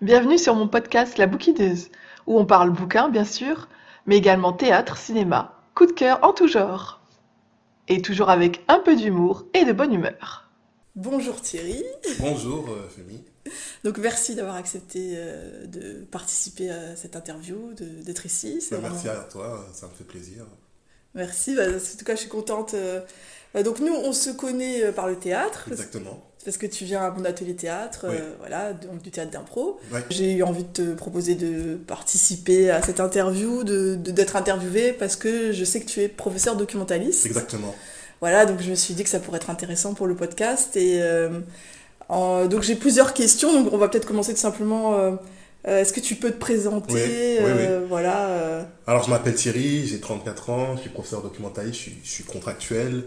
Bienvenue sur mon podcast La Bouquineuse, où on parle bouquins bien sûr, mais également théâtre, cinéma, coup de cœur en tout genre. Et toujours avec un peu d'humour et de bonne humeur. Bonjour Thierry, Bonjour Fémi. donc merci d'avoir accepté de participer à cette interview, d'être ici. C'est Merci vraiment... à toi, ça me fait plaisir. Merci, en tout cas je suis contente. Donc nous on se connaît par le théâtre, Exactement. parce que tu viens à mon atelier théâtre, Oui. voilà, donc du théâtre d'impro. Ouais. J'ai eu envie de te proposer de participer à cette interview, d'être interviewé, parce que je sais que tu es professeur documentaliste. Exactement. Voilà, donc je me suis dit que ça pourrait être intéressant pour le podcast. Donc j'ai plusieurs questions, donc on va peut-être commencer tout simplement. Est-ce que tu peux te présenter? Oui. Voilà. Alors je m'appelle Thierry, j'ai 34 ans, je suis professeur documentaliste, je suis contractuel.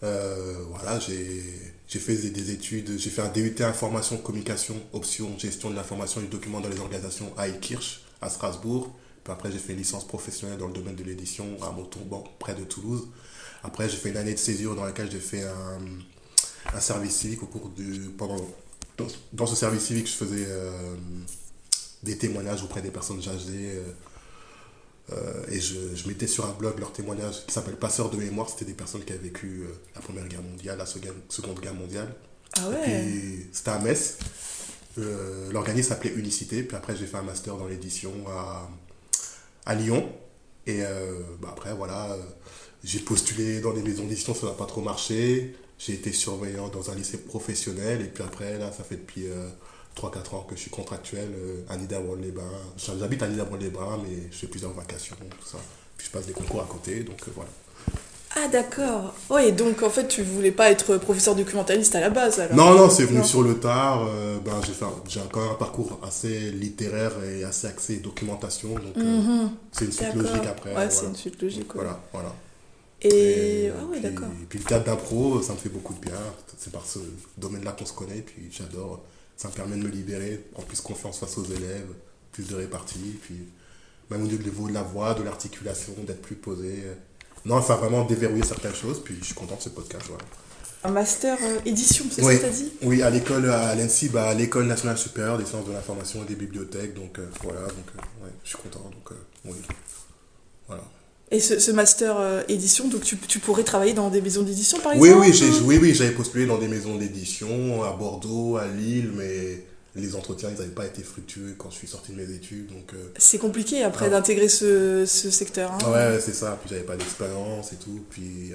Voilà, j'ai fait des études, j'ai fait un DUT information, communication, option, gestion de l'information et du document dans les organisations à Kirch, à Strasbourg. Puis après j'ai fait une licence professionnelle dans le domaine de l'édition à Montauban, près de Toulouse. Après j'ai fait une année de césure dans laquelle j'ai fait un service civique au cours dans ce service civique je faisais des témoignages auprès des personnes âgées et je mettais sur un blog leurs témoignages qui s'appelle Passeurs de mémoire. C'était des personnes qui avaient vécu la Première Guerre mondiale, la Seconde Guerre mondiale. Ah Et ouais. puis c'était à Metz. L'organisme s'appelait Unicité. Puis après j'ai fait un master dans l'édition à Lyon. Et après voilà, j'ai postulé dans des maisons d'édition, ça n'a pas trop marché. J'ai été surveillant dans un lycée professionnel. Et puis après là, ça fait depuis 3-4 ans que je suis contractuel à Niederbronn-les-Bains. J'habite à Niederbronn-les-Bains, mais je fais plusieurs vacations, tout ça. Puis je passe des concours à côté, donc voilà. Ah d'accord. Oui, donc en fait tu voulais pas être professeur documentaliste à la base alors. Non, c'est venu Non. sur le tard. J'ai quand même un parcours assez littéraire et assez axé documentation, donc Mhm. c'est une suite D'accord. logique après. Ouais, c'est Voilà. une suite logique. Ouais. Voilà. Ah ouais, Puis, d'accord. puis le théâtre d'impro, ça me fait beaucoup de bien. C'est par ce domaine-là qu'on se connaît, puis j'adore. Ça me permet de me libérer, prendre plus confiance face aux élèves, plus de répartie, puis même au niveau de la voix, de l'articulation, d'être plus posé. Non, ça a vraiment déverrouillé certaines choses, puis je suis content de ce podcast. Voilà. Un master édition, c'est Oui, ça que t'as dit? oui, à l'école, à l'ENSI, à l'École nationale supérieure des sciences de l'information et des bibliothèques, donc voilà, ouais, je suis content, donc oui, voilà. Et ce master édition, donc tu pourrais travailler dans des maisons d'édition par Oui, exemple? oui, j'avais postulé dans des maisons d'édition, à Bordeaux, à Lille, mais les entretiens, ils n'avaient pas été fructueux quand je suis sorti de mes études, donc... C'est compliqué après Ah. d'intégrer ce secteur. Hein. Ouais, c'est ça, puis j'avais pas d'expérience et tout, puis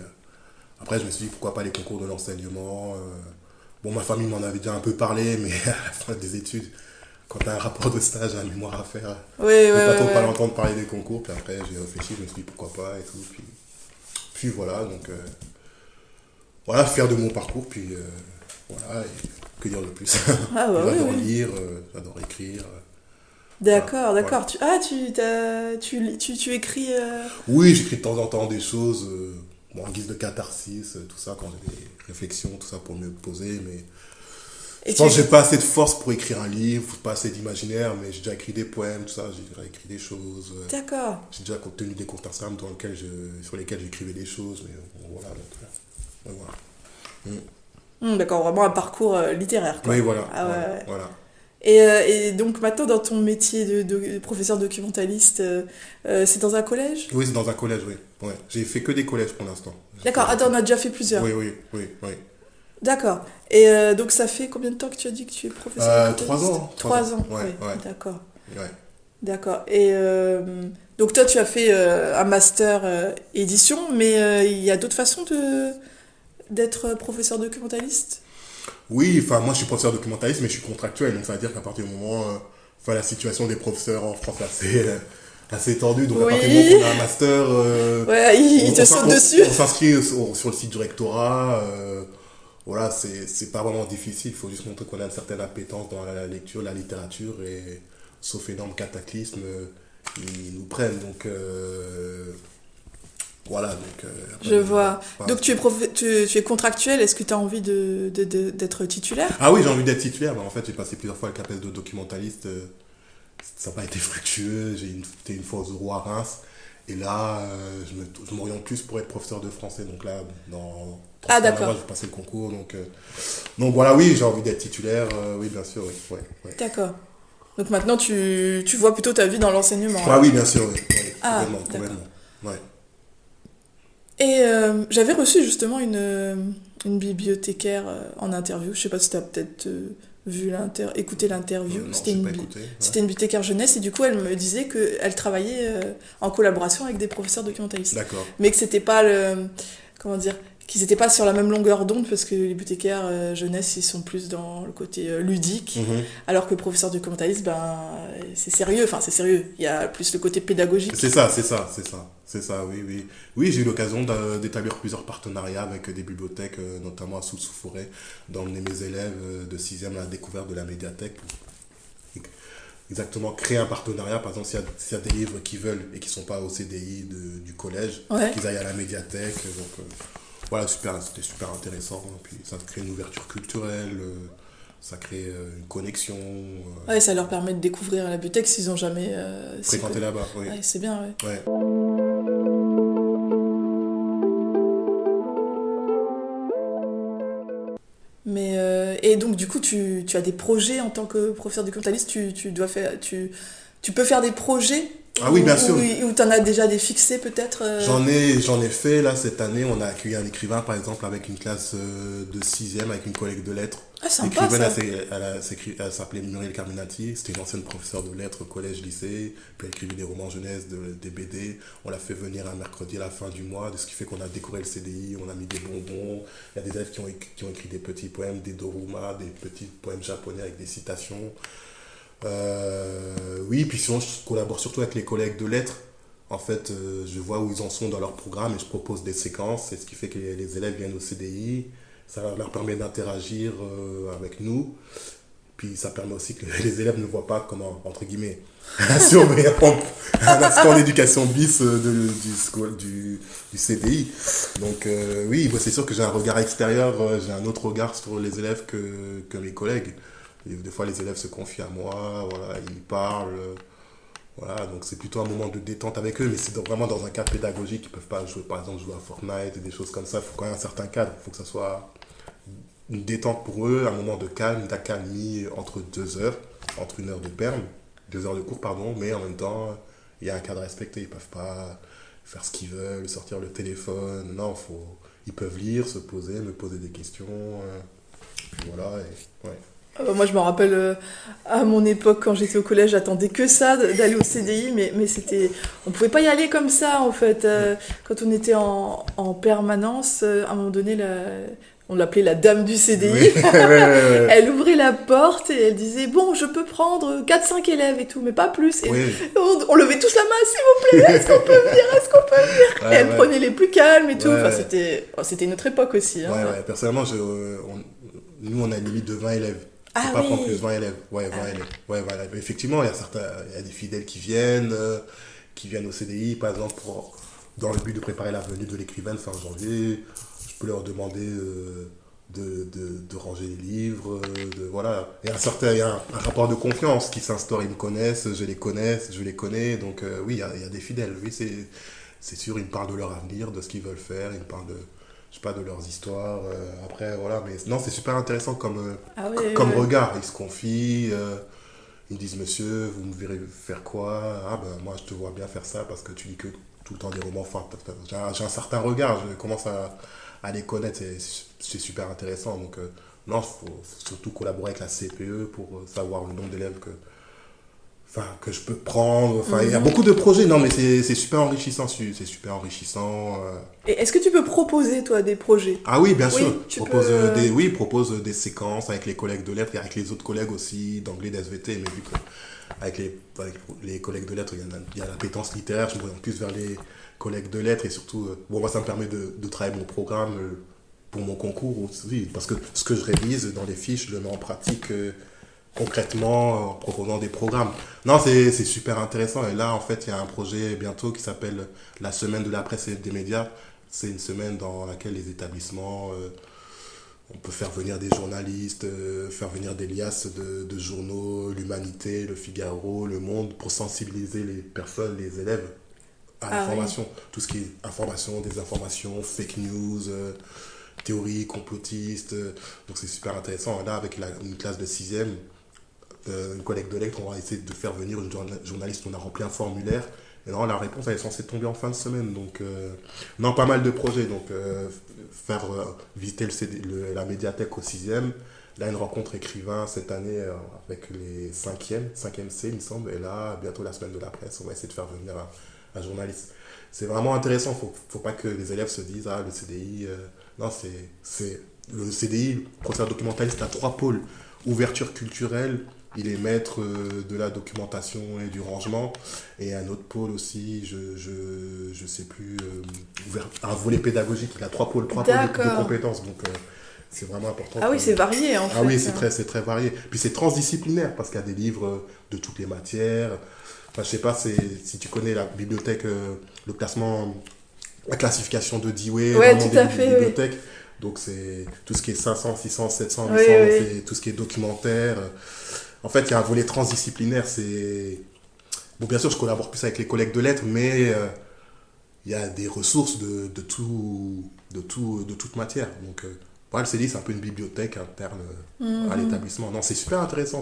après je me suis dit pourquoi pas les concours de l'enseignement. Bon, ma famille m'en avait déjà un peu parlé, mais à la fin des études, quand t'as un rapport de stage, un mémoire à faire, Ouais, je peux pas trop pas ouais. l'entendre parler des concours, puis après j'ai réfléchi, je me suis dit pourquoi pas et tout, puis voilà, donc voilà, fier de mon parcours, puis voilà, et que dire de plus. Ah bah oui, J'adore oui. lire, j'adore écrire. D'accord, Voilà. d'accord. Tu écris... Oui, j'écris de temps en temps des choses bon, en guise de catharsis, tout ça, quand j'ai des réflexions, tout ça pour me poser. Mais Et je pense que j'ai pas assez de force pour écrire un livre, pas assez d'imaginaire, mais j'ai déjà écrit des poèmes, tout ça, j'ai déjà écrit des choses. D'accord. J'ai déjà tenu des cours ensemble sur lesquels j'écrivais des choses, mais voilà. Donc, voilà. D'accord, vraiment un parcours littéraire, quoi. Oui, voilà. Ah ouais. Voilà. Et donc maintenant, dans ton métier de professeur documentaliste, c'est dans un collège? Oui, c'est dans un collège, oui. Ouais. J'ai fait que des collèges pour l'instant. D'accord, attends, on a déjà fait plusieurs. Oui. D'accord. Et donc ça fait combien de temps que tu as dit que tu es professeur documentaliste? 3 ans. 3 ans, Ouais, oui. ouais. D'accord. Ouais. D'accord. Et donc toi, tu as fait un master édition, mais il y a d'autres façons d'être professeur documentaliste? Oui, enfin, moi je suis professeur documentaliste, mais je suis contractuel, donc ça veut dire qu'à partir du moment, la situation des professeurs en France est assez tendue, donc à partir du moment Oui. qu'on a un master, Ouais, il te saute dessus. on s'inscrit sur le site du rectorat, voilà, c'est pas vraiment difficile, il faut juste montrer qu'on a une certaine appétence dans la lecture, la littérature, et sauf énorme cataclysme, ils nous prennent, donc voilà, donc... Je vois. voilà. Donc tu es contractuel, est-ce que tu as envie d'être titulaire? Ah oui, j'ai envie d'être titulaire, mais en fait j'ai passé plusieurs fois le CAPES de documentaliste, ça n'a pas été fructueux, été une fois aux euros à Reims, et là je m'oriente plus pour être professeur de français, donc là dans Ah 3 semaines, d'accord, je vais passer le concours, donc voilà, oui, j'ai envie d'être titulaire, oui bien sûr, oui, ouais. d'accord. Donc maintenant, tu vois plutôt ta vie dans l'enseignement. Ah oui, bien sûr, oui. Oui, Ah, complètement, d'accord. complètement. Ouais. Et j'avais reçu justement une bibliothécaire en interview. Je sais pas si tu as peut-être écouté l'interview. Non, j'ai pas écouté. Ouais. C'était une bibliothécaire jeunesse et du coup elle me disait qu'elle travaillait en collaboration avec des professeurs documentalistes. D'accord. Mais que c'était pas comment dire, qu'ils n'étaient pas sur la même longueur d'onde parce que les bibliothécaires jeunesse ils sont plus dans le côté ludique, Mhm. alors que le professeur documentaliste, c'est sérieux. Enfin, c'est sérieux. Il y a plus le côté pédagogique. C'est ça, oui, oui. Oui, j'ai eu l'occasion d'établir plusieurs partenariats avec des bibliothèques, notamment à Soultz-sous-Forêt, d'emmener mes élèves de 6e à la découverte de la médiathèque. Exactement, créer un partenariat, par exemple, s'il y a des livres qu'ils veulent et qui ne sont pas au CDI du collège, Ouais. qu'ils aillent à la médiathèque. Donc, voilà, c'était super intéressant. Puis ça crée une ouverture culturelle, ça crée une connexion. Ouais, ça leur permet de découvrir la bibliothèque s'ils ont jamais Fréquenter là-bas, oui. Ouais, c'est bien, ouais. Ouais. Mais et donc du coup tu as des projets en tant que professeur documentaliste, tu peux faire des projets Ah oui, bien sûr. où tu en as déjà des fixés peut-être J'en ai fait, là, cette année. On a accueilli un écrivain, par exemple, avec une classe de 6e, avec une collègue de lettres. Ah, sympa L'écrivaine, ça. elle s'appelait Muriel Carminati. C'était une ancienne professeure de lettres, collège, lycée. Puis elle écrivait des romans jeunesse, des BD. On l'a fait venir un mercredi à la fin du mois, de ce qui fait qu'on a décoré le CDI, on a mis des bonbons. Il y a des élèves qui ont écrit des petits poèmes, des doruma, des petits poèmes japonais avec des citations. Oui, puis sinon, je collabore surtout avec les collègues de lettres. En fait, je vois où ils en sont dans leur programme et je propose des séquences. C'est ce qui fait que les élèves viennent au CDI. Ça leur permet d'interagir avec nous. Puis ça permet aussi que les élèves ne voient pas comment, entre guillemets, un surveillant, un assistant d'éducation bis du CDI. Donc oui, moi, c'est sûr que j'ai un regard extérieur, j'ai un autre regard sur les élèves que mes collègues. Et des fois, les élèves se confient à moi, voilà, ils me parlent. Voilà, donc c'est plutôt un moment de détente avec eux, mais c'est vraiment dans un cadre pédagogique. Ils ne peuvent pas jouer, par exemple, jouer à Fortnite et des choses comme ça. Il faut quand même un certain cadre. Il faut que ça soit une détente pour eux, un moment de calme, d'accalmie entre 2 heures, entre 1 heure de perm, 2 heures de cours, pardon, mais en même temps, il y a un cadre respecté. Ils ne peuvent pas faire ce qu'ils veulent, sortir le téléphone. Non, ils peuvent lire, se poser, me poser des questions. Puis voilà, et, ouais. Moi, je me rappelle à mon époque, quand j'étais au collège, j'attendais que ça, d'aller au CDI, mais c'était... On pouvait pas y aller comme ça, en fait. Quand on était en permanence, à un moment donné, on l'appelait la dame du CDI. Oui. Ouais. Elle ouvrait la porte et elle disait « Bon, je peux prendre 4-5 élèves et tout, mais pas plus. » Et Oui. on levait tous la main « S'il vous plaît, est-ce qu'on peut venir? Est-ce qu'on peut venir ?» Et elle prenait les plus calmes et tout. Ouais, Enfin, ouais. c'était une autre époque aussi. Hein. Ouais. Personnellement, nous, on a une limite de 20 élèves. Ah On peut pas oui. prendre plus 20 élèves. Ouais, 20 élèves. Ouais, voilà. Mais effectivement, il y a des fidèles qui viennent au CDI, par exemple, dans le but de préparer la venue de l'écrivaine fin janvier. Je peux leur demander de ranger les livres, voilà. Il y a un rapport de confiance qui s'instaure. Ils me connaissent, je les connais. Donc, oui, il y a des fidèles. Oui, c'est sûr, ils me parlent de leur avenir, de ce qu'ils veulent faire. Ils me parlent je sais pas, de leurs histoires. Après, voilà. Mais non, c'est super intéressant comme regard. Ils se confient. Ils me disent, monsieur, vous me verrez faire quoi? Ah ben, moi, je te vois bien faire ça parce que tu lis que tout le temps des romans forts. J'ai un certain regard. Je commence à les connaître. C'est super intéressant. Donc, non, faut surtout collaborer avec la CPE pour savoir le nombre d'élèves que je peux prendre. Enfin, il y a beaucoup de projets. Non, mais c'est super enrichissant. C'est super enrichissant. Et est-ce que tu peux proposer, toi, des projets? Ah oui, bien sûr. tu Je propose des séquences avec les collègues de lettres et avec les autres collègues aussi d'anglais, d'SVT. Mais vu qu'avec les collègues de lettres, il y a l'appétence littéraire, je me en plus vers les collègues de lettres et surtout, moi, ça me permet de travailler mon programme pour mon concours aussi. Parce que ce que je révise dans les fiches, je le mets en pratique concrètement en proposant des programmes. Non, c'est super intéressant. Et là, en fait, il y a un projet bientôt qui s'appelle la semaine de la presse et des médias. C'est une semaine dans laquelle les établissements, on peut faire venir des journalistes, faire venir des liasses de journaux, l'Humanité, le Figaro, le Monde, pour sensibiliser les personnes, les élèves à l'information. Oui. Tout ce qui est information, désinformation, fake news, théorie complotiste. Donc c'est super intéressant. Là, avec une classe de 6e, une collecte de lettres, on va essayer de faire venir une journaliste, on a rempli un formulaire. Et non, la réponse, elle est censée tomber en fin de semaine. Donc, non, pas mal de projets. Donc, faire visiter la médiathèque au 6e. Là, une rencontre écrivain cette année avec les 5e C, il me semble. Et là, bientôt la semaine de la presse, on va essayer de faire venir un journaliste. C'est vraiment intéressant. Faut pas que les élèves se disent, ah, le CDI... non, c'est le CDI, professeur documentaliste, a 3 pôles. Ouverture culturelle, il est maître de la documentation et du rangement. Et un autre pôle aussi, je sais plus, un volet pédagogique. Il a 3 pôles de compétences. Donc, c'est vraiment important. Ah oui, c'est varié en fait. Ah oui, c'est très varié. Puis c'est transdisciplinaire parce qu'il y a des livres de toutes les matières. Enfin, je sais pas si tu connais la bibliothèque, le classement, la classification de Dewey, ouais, tout à fait, bibliothèque. Oui. Donc c'est tout ce qui est 500, 600, 700, 800, c'est tout ce qui est documentaire. En fait, il y a un volet transdisciplinaire. Bon, bien sûr, je collabore plus avec les collègues de lettres, mais il y a des ressources de toute matière. Donc, le CDI, c'est un peu une bibliothèque interne à l'établissement. Non, c'est super intéressant.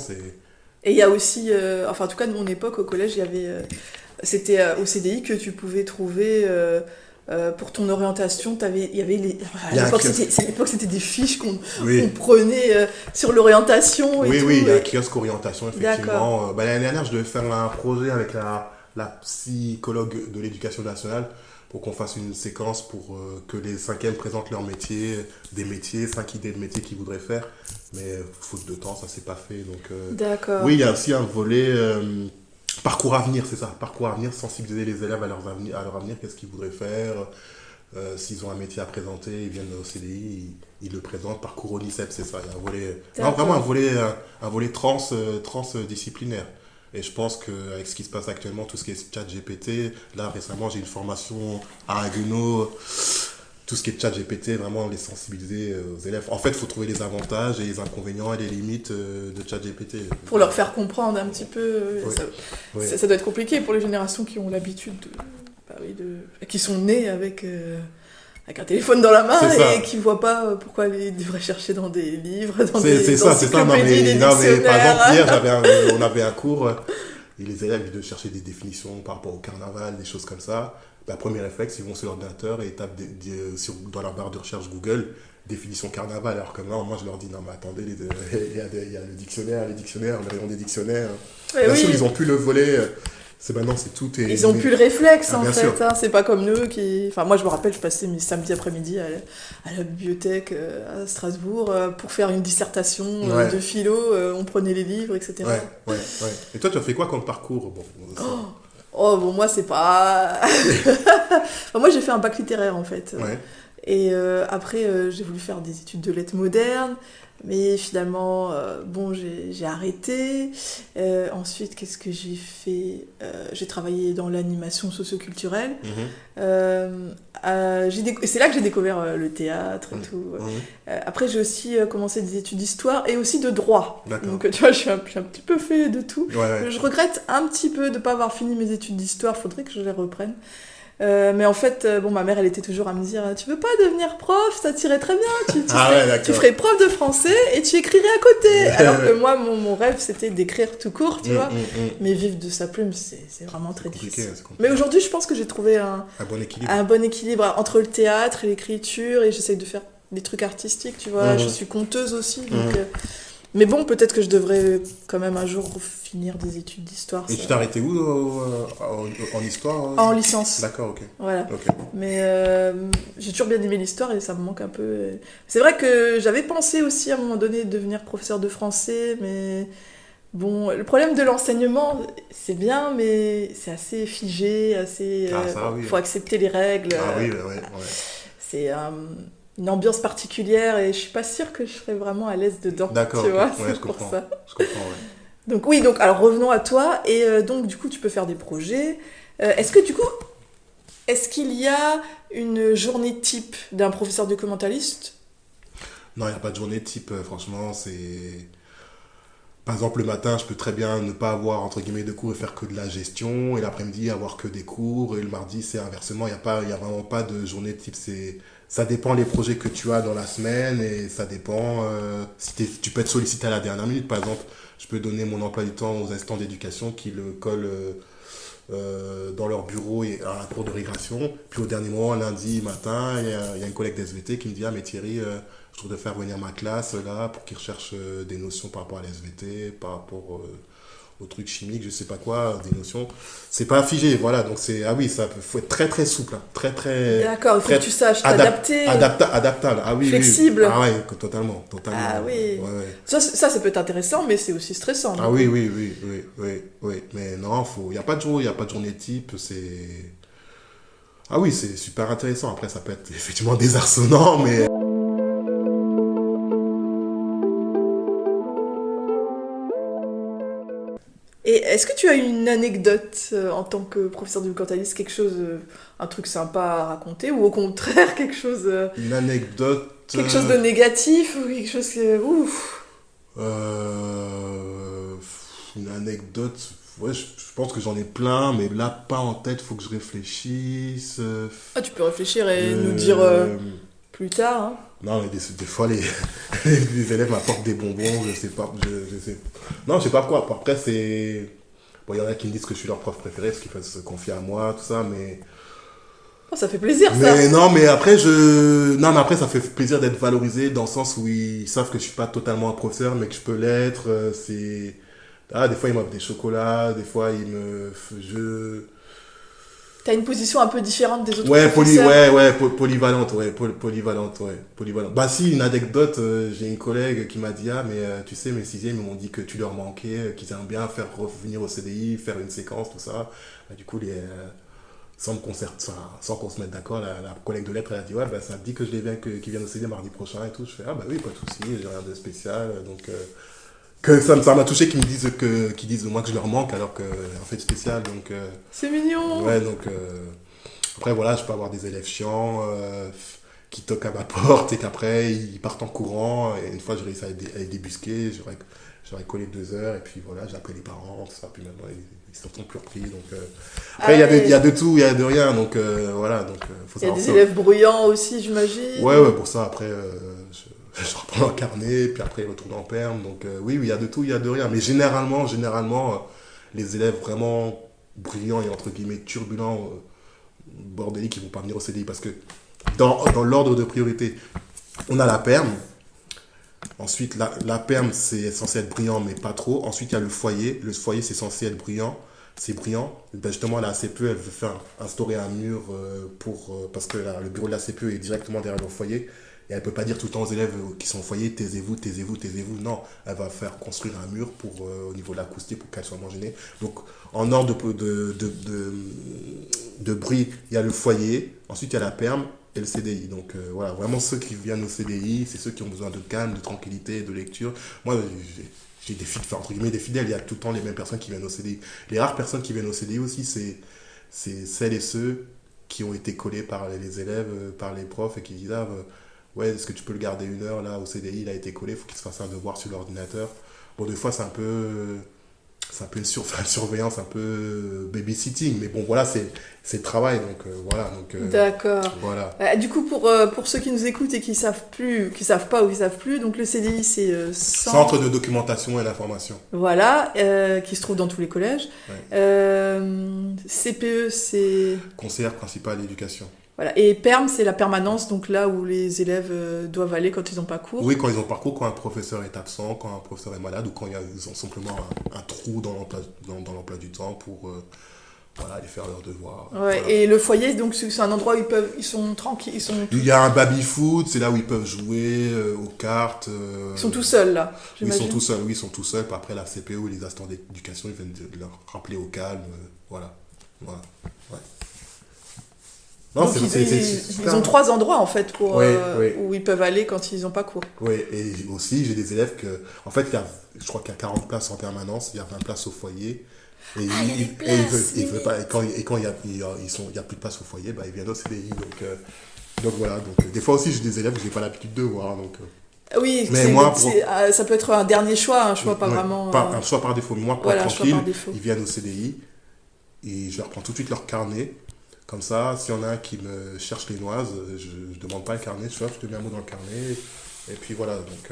Et il y a aussi, en tout cas de mon époque au collège, il y avait, c'était au CDI que tu pouvais trouver pour ton orientation. Il y avait à l'époque, c'était des fiches qu'on prenait sur l'orientation. Oui, il y a un kiosque orientation, effectivement. L'année dernière, je devais faire un projet avec la psychologue de l'éducation nationale pour qu'on fasse une séquence pour que les 5e présentent leur métier, des métiers, 5 idées de métiers qu'ils voudraient faire. Mais faute de temps, ça s'est pas fait. Donc, d'accord. Oui, il y a aussi un volet parcours avenir, c'est ça. Parcours avenir, sensibiliser les élèves à leur avenir, qu'est-ce qu'ils voudraient faire. S'ils ont un métier à présenter, ils viennent au CDI, ils le présentent. Parcours ONICEP, c'est ça. Il y a un volet, vraiment un volet transdisciplinaire. Et je pense qu'avec ce qui se passe actuellement, tout ce qui est chat GPT, là récemment j'ai une formation à Haguenau, tout ce qui est chat GPT, vraiment les sensibiliser aux élèves. En fait, il faut trouver les avantages et les inconvénients et les limites de chat GPT. Pour leur faire comprendre un petit peu, ça doit être compliqué pour les générations qui ont l'habitude qui sont nées avec un téléphone dans la main et qui ne voient pas pourquoi ils devraient chercher dans des livres, dans des encyclopédies, des dictionnaires. Par exemple, hier, on avait un cours, et les élèves devaient chercher des définitions par rapport au carnaval, des choses comme ça. Premier réflexe, ils vont sur l'ordinateur et ils tapent dans la barre de recherche Google définition carnaval. Alors que moi, je leur dis, non mais attendez, il y a le dictionnaire, le rayon des dictionnaires. Bien sûr, ils n'ont plus le volet... Ils ont plus le réflexe en fait, sûr. C'est pas comme nous qui... Enfin moi je me rappelle, je passais mes samedis après-midi à la bibliothèque à Strasbourg pour faire une dissertation de philo, on prenait les livres, etc. Ouais. Et toi tu as fait quoi comme parcours? Moi c'est pas... moi j'ai fait un bac littéraire en fait. Ouais. Et après j'ai voulu faire des études de lettres modernes. Mais finalement, j'ai arrêté. Ensuite, qu'est-ce que j'ai fait? J'ai travaillé dans l'animation socioculturelle. C'est là que j'ai découvert le théâtre et tout. Après, j'ai aussi commencé des études d'histoire et aussi de droit. D'accord. Donc, tu vois, je suis un petit peu fait de tout. Ouais. Je regrette un petit peu de ne pas avoir fini mes études d'histoire. Faudrait que je les reprenne. Mais en fait, ma mère, elle était toujours à me dire « Tu veux pas devenir prof? Ça t'irait très bien. Tu ferais prof de français et tu écrirais à côté. » Alors que moi, mon rêve, c'était d'écrire tout court, tu vois. Mais vivre de sa plume, c'est vraiment très difficile. Mais aujourd'hui, je pense que j'ai trouvé un bon équilibre entre le théâtre et l'écriture. Et j'essaye de faire des trucs artistiques, tu vois. Je suis conteuse aussi, donc... Mais bon, peut-être que je devrais quand même un jour finir des études d'histoire. Et tu t'es arrêté où en histoire? En licence. D'accord, ok. Voilà. Okay. Mais j'ai toujours bien aimé l'histoire et ça me manque un peu. C'est vrai que j'avais pensé aussi à un moment donné de devenir professeur de français, mais bon, le problème de l'enseignement, c'est bien, mais c'est assez figé, assez... faut accepter les règles. C'est... une ambiance particulière et je suis pas sûre que je serais vraiment à l'aise dedans. D'accord, tu vois, je comprends. Je comprends, ouais. Donc alors revenons à toi et donc du coup tu peux faire des projets. Est-ce qu'il y a une journée type d'un professeur documentaliste? Non, il n'y a pas de journée type, franchement, c'est... Par exemple, le matin, je peux très bien ne pas avoir, entre guillemets, de cours et faire que de la gestion, et l'après-midi, avoir que des cours, et le mardi, c'est inversement, il y a vraiment pas de journée type, ça dépend les projets que tu as dans la semaine et ça dépend si tu peux être sollicité à la dernière minute. Par exemple, je peux donner mon emploi du temps aux assistants d'éducation qui le collent dans leur bureau et à la cour de récréation. Puis au dernier moment, lundi matin, il y a une collègue d'SVT qui me dit « Ah mais Thierry, je trouve de faire venir ma classe là pour qu'ils recherchent des notions par rapport à l'SVT, par rapport aux trucs chimiques, je sais pas quoi, des notions. » C'est pas figé, voilà. Donc ah oui, ça faut être très très souple, hein, très très. D'accord, il faut très que tu saches t'adapter. Adaptable, ah oui. Flexible. Oui. Ah ouais, totalement. Ah oui. Ouais. Ça peut être intéressant, mais c'est aussi stressant. Ah oui. Mais non, il n'y a pas de jour, il n'y a pas de journée type, c'est. Ah oui, c'est super intéressant. Après, ça peut être effectivement désarçonnant, mais. Et est-ce que tu as une anecdote en tant que professeur de documentaliste, quelque chose, un truc sympa à raconter, ou au contraire quelque chose, Une anecdote. quelque chose de négatif, ou quelque chose que, ouf. Une anecdote. Ouais, je pense que j'en ai plein, mais là, pas en tête, faut que je réfléchisse. Ah, tu peux réfléchir et nous dire plus tard. Hein. Non, mais des fois, les élèves m'apportent des bonbons, je sais pas. Je sais. Non, je sais pas quoi. Après, c'est. Bon, il y en a qui me disent que je suis leur prof préféré parce qu'ils peuvent se confier à moi, tout ça, mais. Oh, ça fait plaisir, ça. Mais non, mais après, Non, mais après, ça fait plaisir d'être valorisé dans le sens où ils savent que je suis pas totalement un professeur, mais que je peux l'être. C'est. Ah, des fois, ils m'offrent des chocolats, des fois, ils me. T'as une position un peu différente des autres Ouais, professeurs. polyvalente. Bah si, une anecdote, j'ai une collègue qui m'a dit, ah mais tu sais, mes sixièmes, ils m'ont dit que tu leur manquais, qu'ils aiment bien faire revenir au CDI, faire une séquence, tout ça. Bah, du coup, sans qu'on se mette d'accord, la collègue de lettres, elle a dit, ouais, bah ça me dit que je les viens, qu'ils viennent au CDI mardi prochain et tout. Je fais, ah bah oui, pas de souci, j'ai rien de spécial, donc... que ça m'a touché qu'ils disent de moi que je leur manque alors que en fait spécial, donc C'est mignon. ouais, donc après voilà, je peux avoir des élèves chiants qui toquent à ma porte et qu'après ils partent en courant, et une fois j'ai réussi à les débusquer, j'aurais collé 2 heures et puis voilà, j'ai appelé les parents, tout ça, puis maintenant ils se sont plus repris, donc après il y a de tout, il y a de rien, donc voilà, donc faut Il y a savoir des ça. élèves bruyants aussi, j'imagine. Ouais, pour ça après je reprends un carnet, puis après il retourne en perme. Donc oui, il y a de tout, il y a de rien. Mais généralement, les élèves vraiment brillants et entre guillemets turbulents, bordéliques, ils vont pas venir au CDI. Parce que dans l'ordre de priorité, on a la perme. Ensuite, la perme, c'est censé être brillant, mais pas trop. Ensuite, il y a le foyer. Le foyer, c'est censé être brillant. C'est brillant. Et ben justement, la CPE, elle veut instaurer un mur parce que le bureau de la CPE est directement derrière le foyer. Et elle ne peut pas dire tout le temps aux élèves qui sont au foyer, taisez-vous. Non, elle va faire construire un mur au niveau de l'acoustique pour qu'elle soit moins gênée. Donc, en ordre de bruit, il y a le foyer. Ensuite, il y a la perme et le CDI. Donc, voilà, vraiment ceux qui viennent au CDI, c'est ceux qui ont besoin de calme, de tranquillité, de lecture. Moi, j'ai entre guillemets des fidèles. Il y a tout le temps les mêmes personnes qui viennent au CDI. Les rares personnes qui viennent au CDI aussi, c'est celles et ceux qui ont été collés par les élèves, par les profs et qui disent ouais, est-ce que tu peux le garder 1 heure là au CDI, il a été collé, il faut qu'il se fasse un devoir sur l'ordinateur. Bon, des fois, c'est un peu une surveillance, un peu babysitting, mais bon, voilà, c'est le travail, donc voilà. D'accord. Voilà. Du coup, pour ceux qui nous écoutent et qui savent pas ou qui savent plus, donc le CDI, c'est Centre de documentation et d'information. Voilà, qui se trouve dans tous les collèges. Ouais. CPE, c'est... Conseillère principale d'éducation. Voilà. Et PERM, c'est la permanence, donc là où les élèves doivent aller quand ils n'ont pas cours. Oui, quand ils ont pas cours, quand un professeur est absent, quand un professeur est malade, ou quand ils ont simplement un trou dans l'emploi du temps pour voilà, aller faire leurs devoirs. Ouais, voilà. et le foyer, donc c'est un endroit où ils sont tranquilles, Il y a un baby-foot, c'est là où ils peuvent jouer aux cartes. Ils sont tout seuls là, Oui, ils j'imagine. sont tout seuls, Puis après la CPE ou les assistants d'éducation, ils viennent de leur rappeler au calme. Voilà. Ouais. Non, Donc ils ont 3 endroits en fait où ils peuvent aller quand ils n'ont pas cours. Oui, et aussi j'ai des élèves en fait, je crois qu'il y a 40 places en permanence, il y a 20 places au foyer. Et ils veulent pas, et quand il y a plus de place au foyer, bah, ils viennent au CDI. Donc voilà, des fois aussi j'ai des élèves que je n'ai pas l'habitude de voir. Oui, mais ça peut être un dernier choix, un choix pas vraiment... Un choix par défaut, mais moi pour voilà, être tranquille, défaut. Ils viennent au CDI et je leur prends tout de suite leur carnet. Comme ça, s'il y en a un qui me cherche les noises, je ne demande pas le carnet, je te mets un mot dans le carnet. Et puis voilà, donc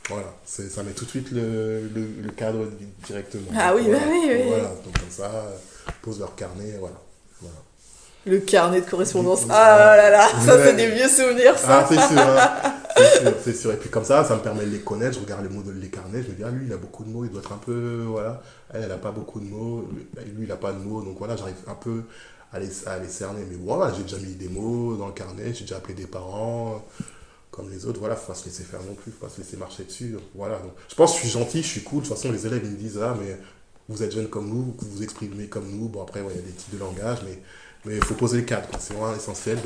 Voilà, ça met tout de suite le cadre directement. Ah oui, voilà. bah oui, oui. Voilà, donc comme ça, pose leur carnet, voilà. Voilà. Le carnet de correspondance. Ah là là, ça c'est des vieux souvenirs, ça. Ah, c'est sûr, hein. C'est sûr, c'est sûr. Et puis comme ça me permet de les connaître. Je regarde les mots les carnets, je me dis, ah, lui, il a beaucoup de mots, il doit être un peu, voilà. Elle a pas beaucoup de mots, lui, il a pas de mots. Donc voilà, j'arrive un peu à les cerner. Mais voilà, j'ai déjà mis des mots dans le carnet, j'ai déjà appelé des parents, comme les autres. Voilà, faut pas se laisser faire non plus, faut pas se laisser marcher dessus. Voilà, donc je pense que je suis gentil, je suis cool. De toute façon, les élèves, ils me disent, ah, mais vous êtes jeunes comme nous, vous vous exprimez comme nous. Bon, après, ouais, il y a des types de langage, mais il faut poser le cadre, quoi. C'est vraiment essentiel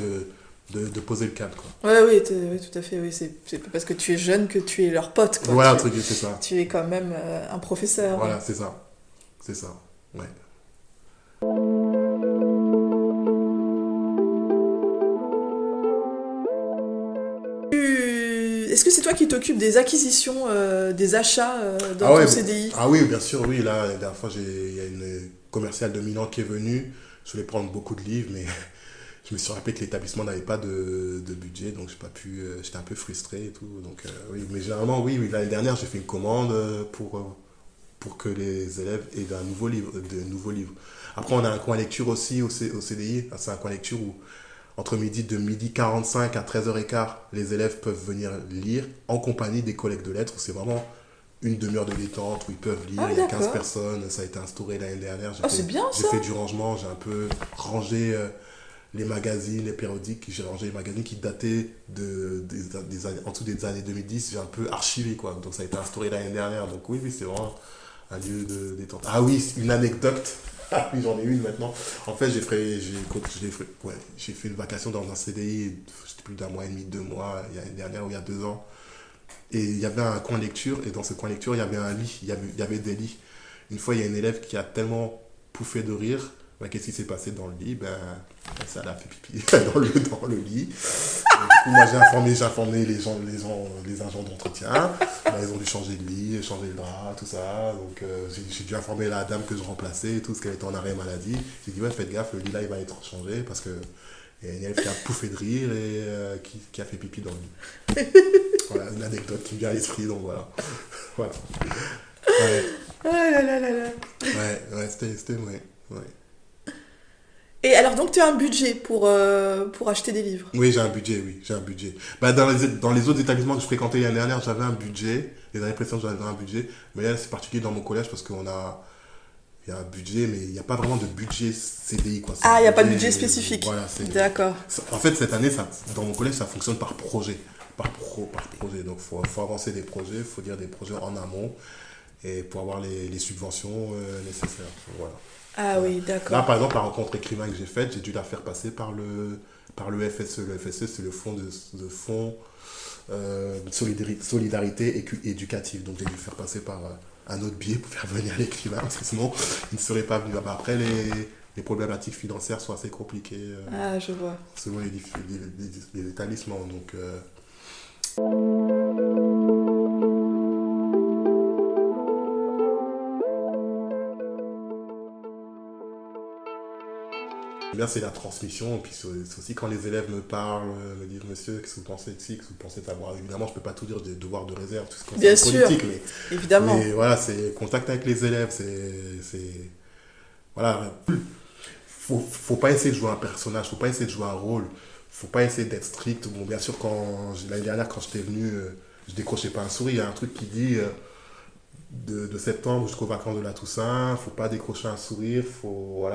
de poser le cadre, quoi. Ouais, oui, oui, tout à fait. Oui, c'est pas parce que tu es jeune que tu es leur pote, quoi. Voilà, un truc, c'est ça. Tu es quand même un professeur. Voilà, c'est ça. C'est ça, ouais. Est-ce que c'est toi qui t'occupes des acquisitions, des achats dans Ah ouais, ton CDI? ah oui, bien sûr, oui. Là, la dernière fois, il y a une commerciale de Milan qui est venue. Je voulais prendre beaucoup de livres, mais je me suis rappelé que l'établissement n'avait pas de budget, donc j'ai pas pu. J'étais un peu frustré et tout. Donc oui, mais généralement, oui, l'année dernière, j'ai fait une commande pour que les élèves aient de nouveaux livres. Après, on a un coin lecture aussi au CDI. C'est un coin lecture où de midi 45 à 13h15, les élèves peuvent venir lire en compagnie des collègues de lettres. C'est vraiment une demi-heure de détente où ils peuvent lire. Ah, Il y a 15 d'accord. personnes. Ça a été instauré l'année dernière. Ah, c'est bien J'ai ça. fait du rangement. J'ai un peu rangé les magazines, les périodiques. J'ai rangé les magazines qui dataient en dessous des années 2010. J'ai un peu archivé, quoi. Donc ça a été instauré l'année dernière. Donc oui, c'est vraiment un lieu de détente. Ah oui, une anecdote. Ah oui, j'en ai une maintenant. En fait, j'ai fait une vacation dans un CDI, c'était plus d'un mois et demi, 2 mois, l'année dernière ou il y a 2 ans. Et il y avait un coin lecture, et dans ce coin lecture, il y avait un lit, il y avait des lits. Une fois, il y a une élève qui a tellement pouffé de rire. Ben, qu'est-ce qui s'est passé dans le lit? Ça a fait pipi dans le lit. Et du coup, moi, j'ai informé les agents d'entretien. Ben, ils ont dû changer de lit, changer le drap, tout ça. Donc, j'ai dû informer la dame que je remplaçais et tout, parce qu'elle était en arrêt maladie. J'ai dit, ouais, faites gaffe, le lit là, il va être changé parce que il y a une élève qui a pouffé de rire et qui a fait pipi dans le lit. Voilà, une anecdote qui me vient à l'esprit, donc voilà. Voilà. Ouais, Ah là là là là. ouais, c'était, ouais. Et alors, donc, tu as un budget pour acheter des livres? Oui, j'ai un budget. Bah, dans les autres établissements que je fréquentais l'année dernière, j'avais un budget. Les années précédentes, j'avais un budget. Mais là, c'est particulier dans mon collège parce il y a un budget, mais il n'y a pas vraiment de budget CDI, quoi. Ah, il n'y a pas de budget spécifique. Voilà, D'accord. En fait, cette année, dans mon collège, ça fonctionne par projet. Par projet. Donc, faut avancer des projets, il faut dire des projets en amont et pour avoir les subventions nécessaires. Voilà. Ah oui, d'accord. Là, par exemple, la rencontre écrivain que j'ai faite, j'ai dû la faire passer par le FSE. Le FSE, c'est le fonds de solidarité éducative. Donc, j'ai dû faire passer par un autre biais pour faire venir l'écrivain, parce que sinon, il ne serait pas venu. Après, les problématiques financières sont assez compliquées Ah, je vois. selon les établissements. Donc, bien, c'est la transmission, et puis c'est aussi quand les élèves me parlent, me disent, monsieur, qu'est-ce que vous pensez de ci, qu'est-ce que vous pensez d'avoir. Évidemment, je ne peux pas tout dire des devoirs de réserve, tout ce qu'on Bien c'est sûr. politique, Évidemment. mais voilà, c'est contact avec les élèves, voilà, faut pas essayer de jouer un personnage, faut pas essayer de jouer un rôle, faut pas essayer d'être strict. Bon, bien sûr, l'année dernière, quand j'étais venu, je décrochais pas un sourire, il y a un truc qui dit de septembre jusqu'aux vacances de la Toussaint, faut pas décrocher un sourire, faut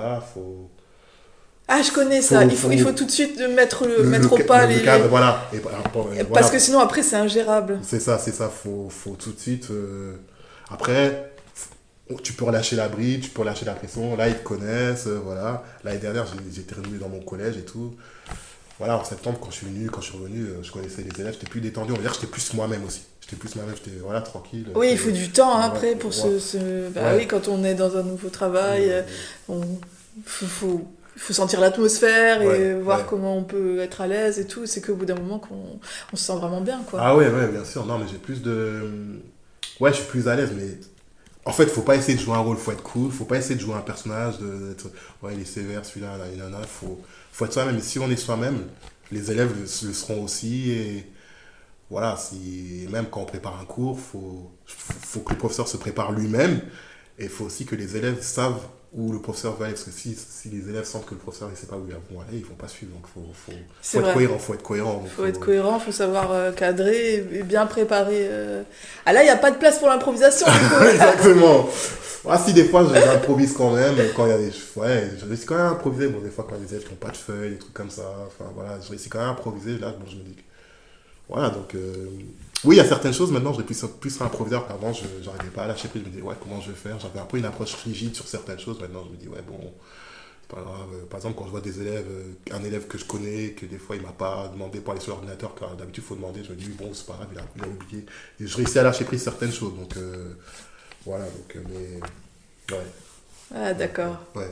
Ah, je connais ça. Il faut tout de suite mettre au pas le les... cadre, voilà. Parce Voilà. que sinon, après, c'est ingérable. C'est ça, faut tout de suite. Après, tu peux relâcher la bride, tu peux relâcher la pression. Là, ils te connaissent, voilà. L'année dernière, j'étais revenu dans mon collège et tout. Voilà, en septembre, quand je suis revenu, je connaissais les élèves, j'étais plus détendu. On va dire que j'étais plus moi-même aussi. J'étais voilà, tranquille. Oui, il faut du temps hein, après Ouais, pour ouais. Bah Ouais. oui, quand on est dans un nouveau travail, il faut sentir l'atmosphère et Ouais, voir ouais. comment on peut être à l'aise et tout. C'est qu'au bout d'un moment on se sent vraiment bien, quoi. Ah ouais, bien sûr. Non, mais j'ai plus de... Ouais, je suis plus à l'aise, mais... En fait, faut pas essayer de jouer un rôle, faut être cool, faut pas essayer de jouer un personnage, ouais, il est sévère, celui-là, là, il en a, faut être soi-même. Et si on est soi-même, les élèves le seront aussi, et voilà, même quand on prépare un cours, faut que le professeur se prépare lui-même. Et il faut aussi que les élèves savent où le professeur va aller. Parce que si les élèves sentent que le professeur ne sait pas où ils vont aller, ils ne vont pas suivre. Donc C'est faut être vrai. cohérent. Faut être cohérent. Faut être cohérent, faut savoir cadrer et bien préparer. Ah là, il n'y a pas de place pour l'improvisation. Du coup. Exactement. Ah, si des fois j'improvise quand même, quand il y a des. Ouais, je réussis quand même à improviser. Bon, des fois quand les élèves n'ont pas de feuilles, des trucs comme ça. Enfin voilà, je réussis quand même à improviser. Là, bon, je me dis que. Voilà, donc. Oui, il y a certaines choses maintenant, je vais plus improviser qu'avant, je n'arrivais pas à lâcher prise. Je me disais, ouais, comment je vais faire? J'avais un peu une approche rigide sur certaines choses. Maintenant, je me dis, ouais, bon, c'est pas grave. Par exemple, quand je vois des élèves, un élève que je connais, que des fois il m'a pas demandé pour aller sur l'ordinateur, car d'habitude il faut demander, je me dis, oui, bon, c'est pas grave, il a oublié. Et je réussis à lâcher prise certaines choses. Donc, voilà, donc, mais. Ouais. Ah, d'accord. Ouais.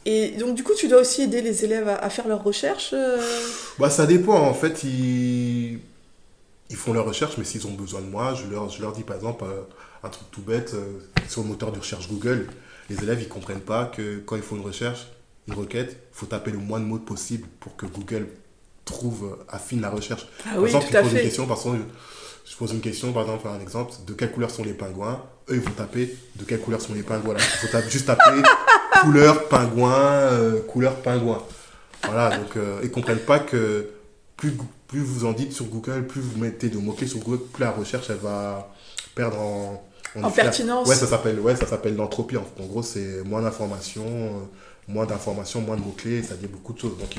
Et donc, du coup, tu dois aussi aider les élèves à faire leurs recherches. Bah, ça dépend. En fait, ils font leurs recherches, mais s'ils ont besoin de moi, je leur dis par exemple un truc tout bête sur le moteur de recherche Google. Les élèves, ils comprennent pas que quand ils font une recherche, une requête, il faut taper le moins de mots possible pour que Google affine la recherche. Ah Par oui, exemple, tout ils à posent une fait. question, par exemple, je pose une question, par exemple, un exemple, de quelle couleur sont les pingouins? Eux, ils vont taper de quelle couleur sont les pingouins. Voilà. Il faut juste taper couleur pingouin. Voilà, donc ils comprennent pas que plus vous en dites sur Google, plus vous mettez de mots-clés sur Google, plus la recherche elle va perdre En pertinence. Ouais, ça s'appelle l'entropie. En gros, c'est moins d'informations, moins de mots-clés, ça dit beaucoup de choses. Donc,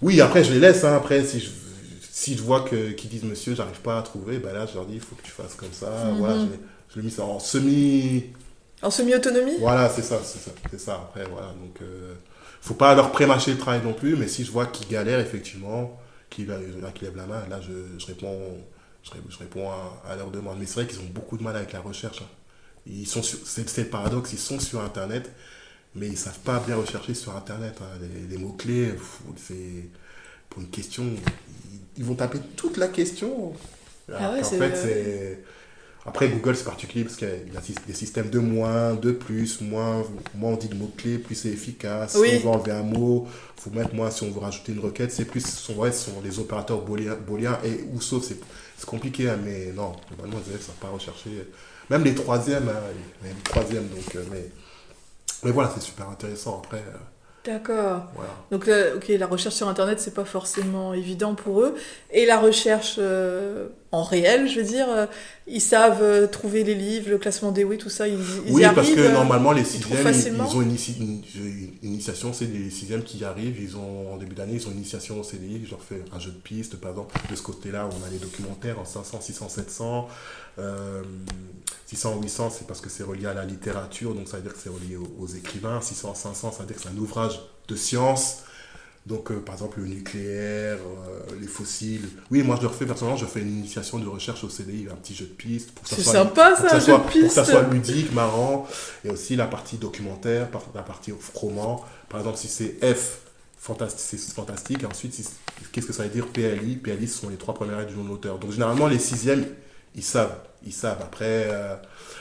oui, après, je les laisse. Hein, après, si je vois qu'ils disent monsieur, j'arrive pas à trouver, ben là, je leur dis, il faut que tu fasses comme ça. Voilà, je l'ai mis ça en semi. En semi-autonomie. Voilà, c'est ça. Après, voilà. Donc, faut pas leur prémâcher le travail non plus, mais si je vois qu'ils galèrent, effectivement, qu'ils lèvent la main, là, je réponds à leurs demandes. Mais c'est vrai qu'ils ont beaucoup de mal avec la recherche. Hein. C'est le paradoxe, ils sont sur Internet, mais ils savent pas bien rechercher sur Internet. Hein. Les mots-clés, c'est pour une question, ils vont taper toute la question. Ah ouais, en fait, c'est... Après, Google, c'est particulier parce qu'il y a des systèmes de moins, de plus, moins on dit de mots-clés, plus c'est efficace. Oui. Si on veut enlever un mot, il faut mettre moins. Si on veut rajouter une requête, c'est plus. Ce sont les opérateurs booléens et ou sauf. C'est compliqué, hein, mais non, globalement, les élèves ne savent pas rechercher. Même les troisièmes, donc, mais voilà, c'est super intéressant après. D'accord. Voilà. Donc, ok, la recherche sur Internet, c'est pas forcément évident pour eux. Et la recherche en réel, je veux dire, ils savent trouver les livres, le classement des oui, tout ça, ils Oui, y arrivent. parce que normalement, les trouvent sixièmes, facilement. ils ont une initiation, c'est les sixièmes qui y arrivent, en début d'année, ils ont une initiation au CDI, je leur fais un jeu de pistes, par exemple, de ce côté-là, on a les documentaires en 500, 600, 700, 600, 800, c'est parce que c'est relié à la littérature, donc ça veut dire que c'est relié aux écrivains, 600, 500, ça veut dire que c'est un ouvrage de science. Donc, par exemple, le nucléaire, les fossiles. Oui, moi, personnellement, je fais une initiation de recherche au CDI, un petit jeu de pistes. C'est sympa, ça, un jeu de pistes. Pour que ça soit ludique, marrant. Et aussi la partie documentaire, la partie roman. Par exemple, si c'est F, c'est fantastique. Et ensuite, qu'est-ce que ça veut dire PLI? PLI, ce sont les 3 premières lettres du nom de l'auteur. Donc, généralement, les sixièmes, ils savent.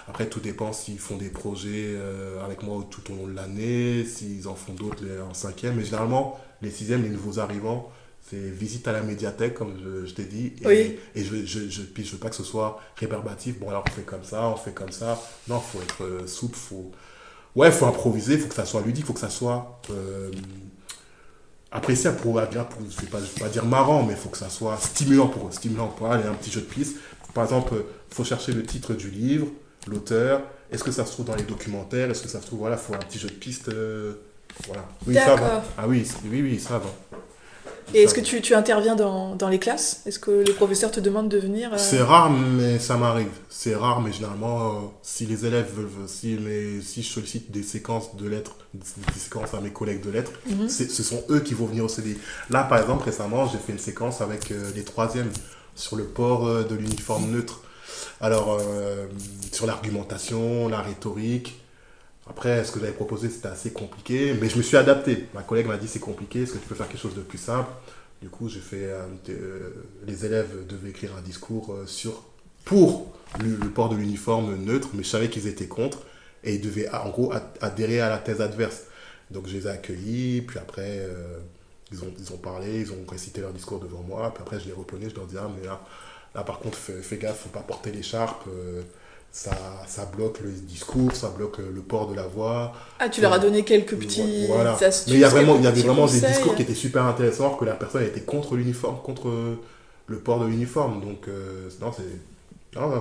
Après, tout dépend s'ils font des projets avec moi tout au long de l'année, s'ils en font d'autres en cinquième. Mais généralement, les sixièmes, les nouveaux arrivants, c'est visite à la médiathèque, comme je t'ai dit. Oui. Et puis je veux pas que ce soit rébarbatif. Bon, alors on fait comme ça. Non, il faut être souple. Faut improviser, il faut que ça soit ludique, il faut que ça soit appréciable je vais pas dire marrant, mais il faut que ça soit stimulant pour eux. Stimulant pour aller un petit jeu de piste. Par exemple, il faut chercher le titre du livre, l'auteur. Est-ce que ça se trouve dans les documentaires? Est-ce que ça se trouve, voilà, il faut un petit jeu de piste. Voilà. Oui, ça va. Ah oui, ça va. Et est-ce que tu interviens dans les classes? Est-ce que les professeurs te demandent de venir C'est rare, mais ça m'arrive. C'est rare, mais généralement, si les élèves veulent, si je sollicite des séquences de lettres, des séquences à mes collègues de lettres, ce sont eux qui vont venir au CDI. Là, par exemple, récemment, j'ai fait une séquence avec les troisièmes sur le port de l'uniforme neutre. Alors, sur l'argumentation, la rhétorique. Après, ce que j'avais proposé, c'était assez compliqué, mais je me suis adapté. Ma collègue m'a dit, c'est compliqué, est-ce que tu peux faire quelque chose de plus simple? Du coup, j'ai fait... les élèves devaient écrire un discours pour le port de l'uniforme neutre, mais je savais qu'ils étaient contre, et ils devaient, en gros, adhérer à la thèse adverse. Donc, je les ai accueillis, puis après... ils ont parlé, ils ont récité leur discours devant moi, puis après je les reprenais, je leur disais, ah mais là par contre fais gaffe, faut pas porter l'écharpe, ça bloque le discours, ça bloque le port de la voix. Ah, tu leur as donné quelques petits Voilà. astuces, Mais il y avait quelques vraiment petits des discours conseils. qui étaient super intéressants, alors que la personne était contre l'uniforme, contre le port de l'uniforme. Donc, non,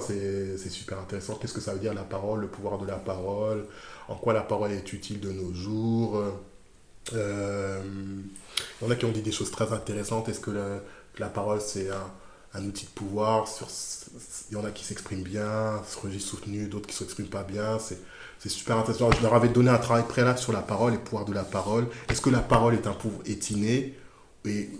c'est super intéressant. Qu'est-ce que ça veut dire la parole, le pouvoir de la parole, en quoi la parole est utile de nos jours. Il y en a qui ont dit des choses très intéressantes. Est-ce que la parole, c'est un outil de pouvoir il y en a qui s'expriment bien, ce registre soutenu, d'autres qui ne s'expriment pas bien. C'est super intéressant. Je leur avais donné un travail préalable sur la parole et le pouvoir de la parole. Est-ce que la parole est un pouvoir inné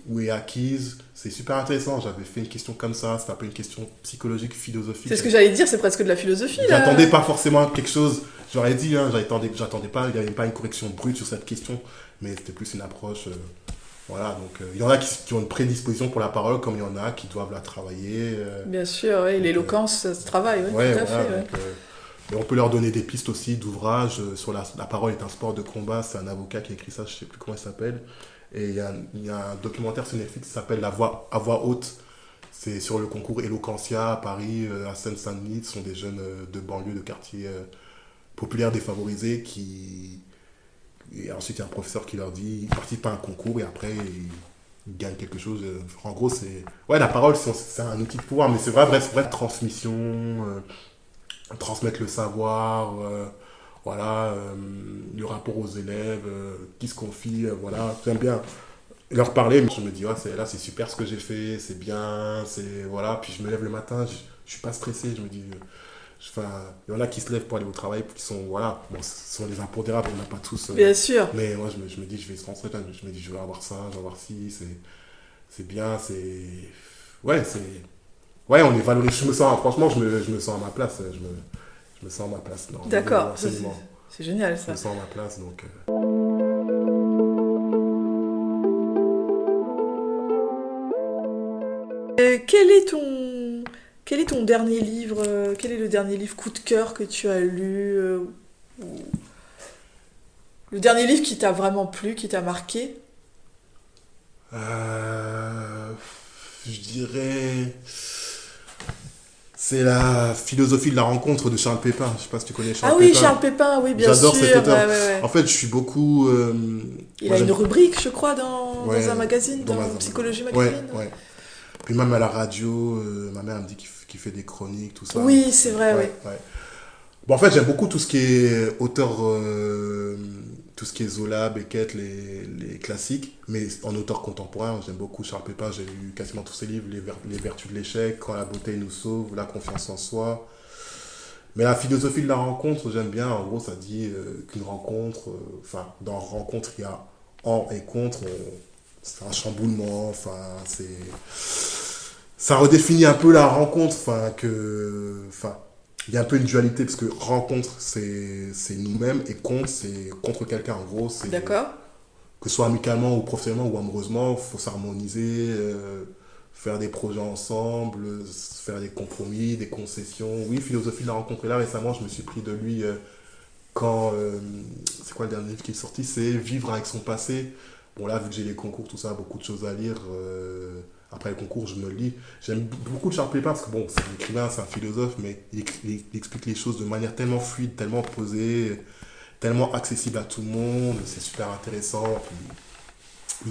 ou est acquise? C'est super intéressant. J'avais fait une question comme ça. C'était un peu une question psychologique, philosophique. C'est ce que j'allais dire, c'est presque de la philosophie, là. J'attendais pas forcément quelque chose. J'aurais dit, j'attendais pas, il n'y avait pas une correction brute sur cette question, mais c'était plus une approche. Voilà, donc il y en a qui ont une prédisposition pour la parole, comme il y en a qui doivent la travailler. Bien sûr, oui, l'éloquence, ça se travaille, oui, Ouais, tout à voilà, fait. donc, et on peut leur donner des pistes aussi d'ouvrages sur la parole est un sport de combat. C'est un avocat qui a écrit ça, je sais plus comment il s'appelle. Et il y a un documentaire sur Netflix qui s'appelle à voix haute. C'est sur le concours Eloquentia à Paris, à Seine-Saint-Denis. Ce sont des jeunes de banlieue, de quartiers populaires défavorisés et ensuite il y a un professeur qui leur dit, ils participent à un concours et après ils gagnent quelque chose. En gros, ouais, la parole, c'est un outil de pouvoir, mais c'est vrai, transmission, transmettre le savoir, voilà, le rapport aux élèves, qui se confie, voilà, j'aime bien leur parler, mais je me dis, ouais, c'est super ce que j'ai fait, c'est bien, voilà, puis je me lève le matin, je suis pas stressé, je me dis, enfin, il y en a qui se lèvent pour aller au travail, qui sont, voilà, bon, ce sont des impondérables, on n'a pas tous, Bien sûr. mais moi je me dis, je vais se rentrer, je me dis, je vais avoir ça, je vais avoir ci, c'est bien, ouais, on est valorisé, franchement, je me sens à ma place, je me sens à ma place. Non, D'accord, absolument. c'est génial Je ça. me sens à ma place, donc... Quel est ton dernier livre, quel est le dernier livre coup de cœur que tu as lu ou le dernier livre qui t'a vraiment plu, qui t'a marqué? Je dirais... C'est la philosophie de la rencontre de Charles Pépin. Je sais pas si tu connais Charles Pépin. Ah oui, Charles Pépin, oui, bien sûr. J'adore cet auteur. Ouais. En fait, je suis beaucoup... Il a une rubrique, je crois, dans un magazine, dans Psychologie Magazine. Ouais. Puis même à la radio, ma mère me dit qu'il fait des chroniques, tout ça. Oui, c'est vrai, oui. Ouais. Bon, en fait, j'aime beaucoup tout ce qui est auteur, tout ce qui est Zola, Beckett, les classiques, mais en auteur contemporain, j'aime beaucoup Charles Pépin, j'ai lu quasiment tous ses livres, les vertus de l'échec, Quand la beauté nous sauve, La confiance en soi. Mais la philosophie de la rencontre, j'aime bien, en gros, ça dit qu'une rencontre, dans rencontre, il y a en et contre, c'est un chamboulement, ça redéfinit un peu la rencontre, il y a un peu une dualité parce que rencontre c'est nous-mêmes et contre c'est contre quelqu'un, en gros, c'est D'accord. que ce soit amicalement ou professionnellement ou amoureusement, il faut s'harmoniser, faire des projets ensemble, faire des compromis, des concessions. Oui, philosophie de la rencontre. Et là récemment je me suis pris de lui c'est quoi le dernier livre qui est sorti, c'est Vivre avec son passé. Bon, là, vu que j'ai les concours, tout ça, beaucoup de choses à lire. Après le concours, je me le lis. J'aime beaucoup Charles Pépin parce que, bon, c'est un écrivain, c'est un philosophe, mais il explique les choses de manière tellement fluide, tellement posée, tellement accessible à tout le monde. C'est super intéressant. Puis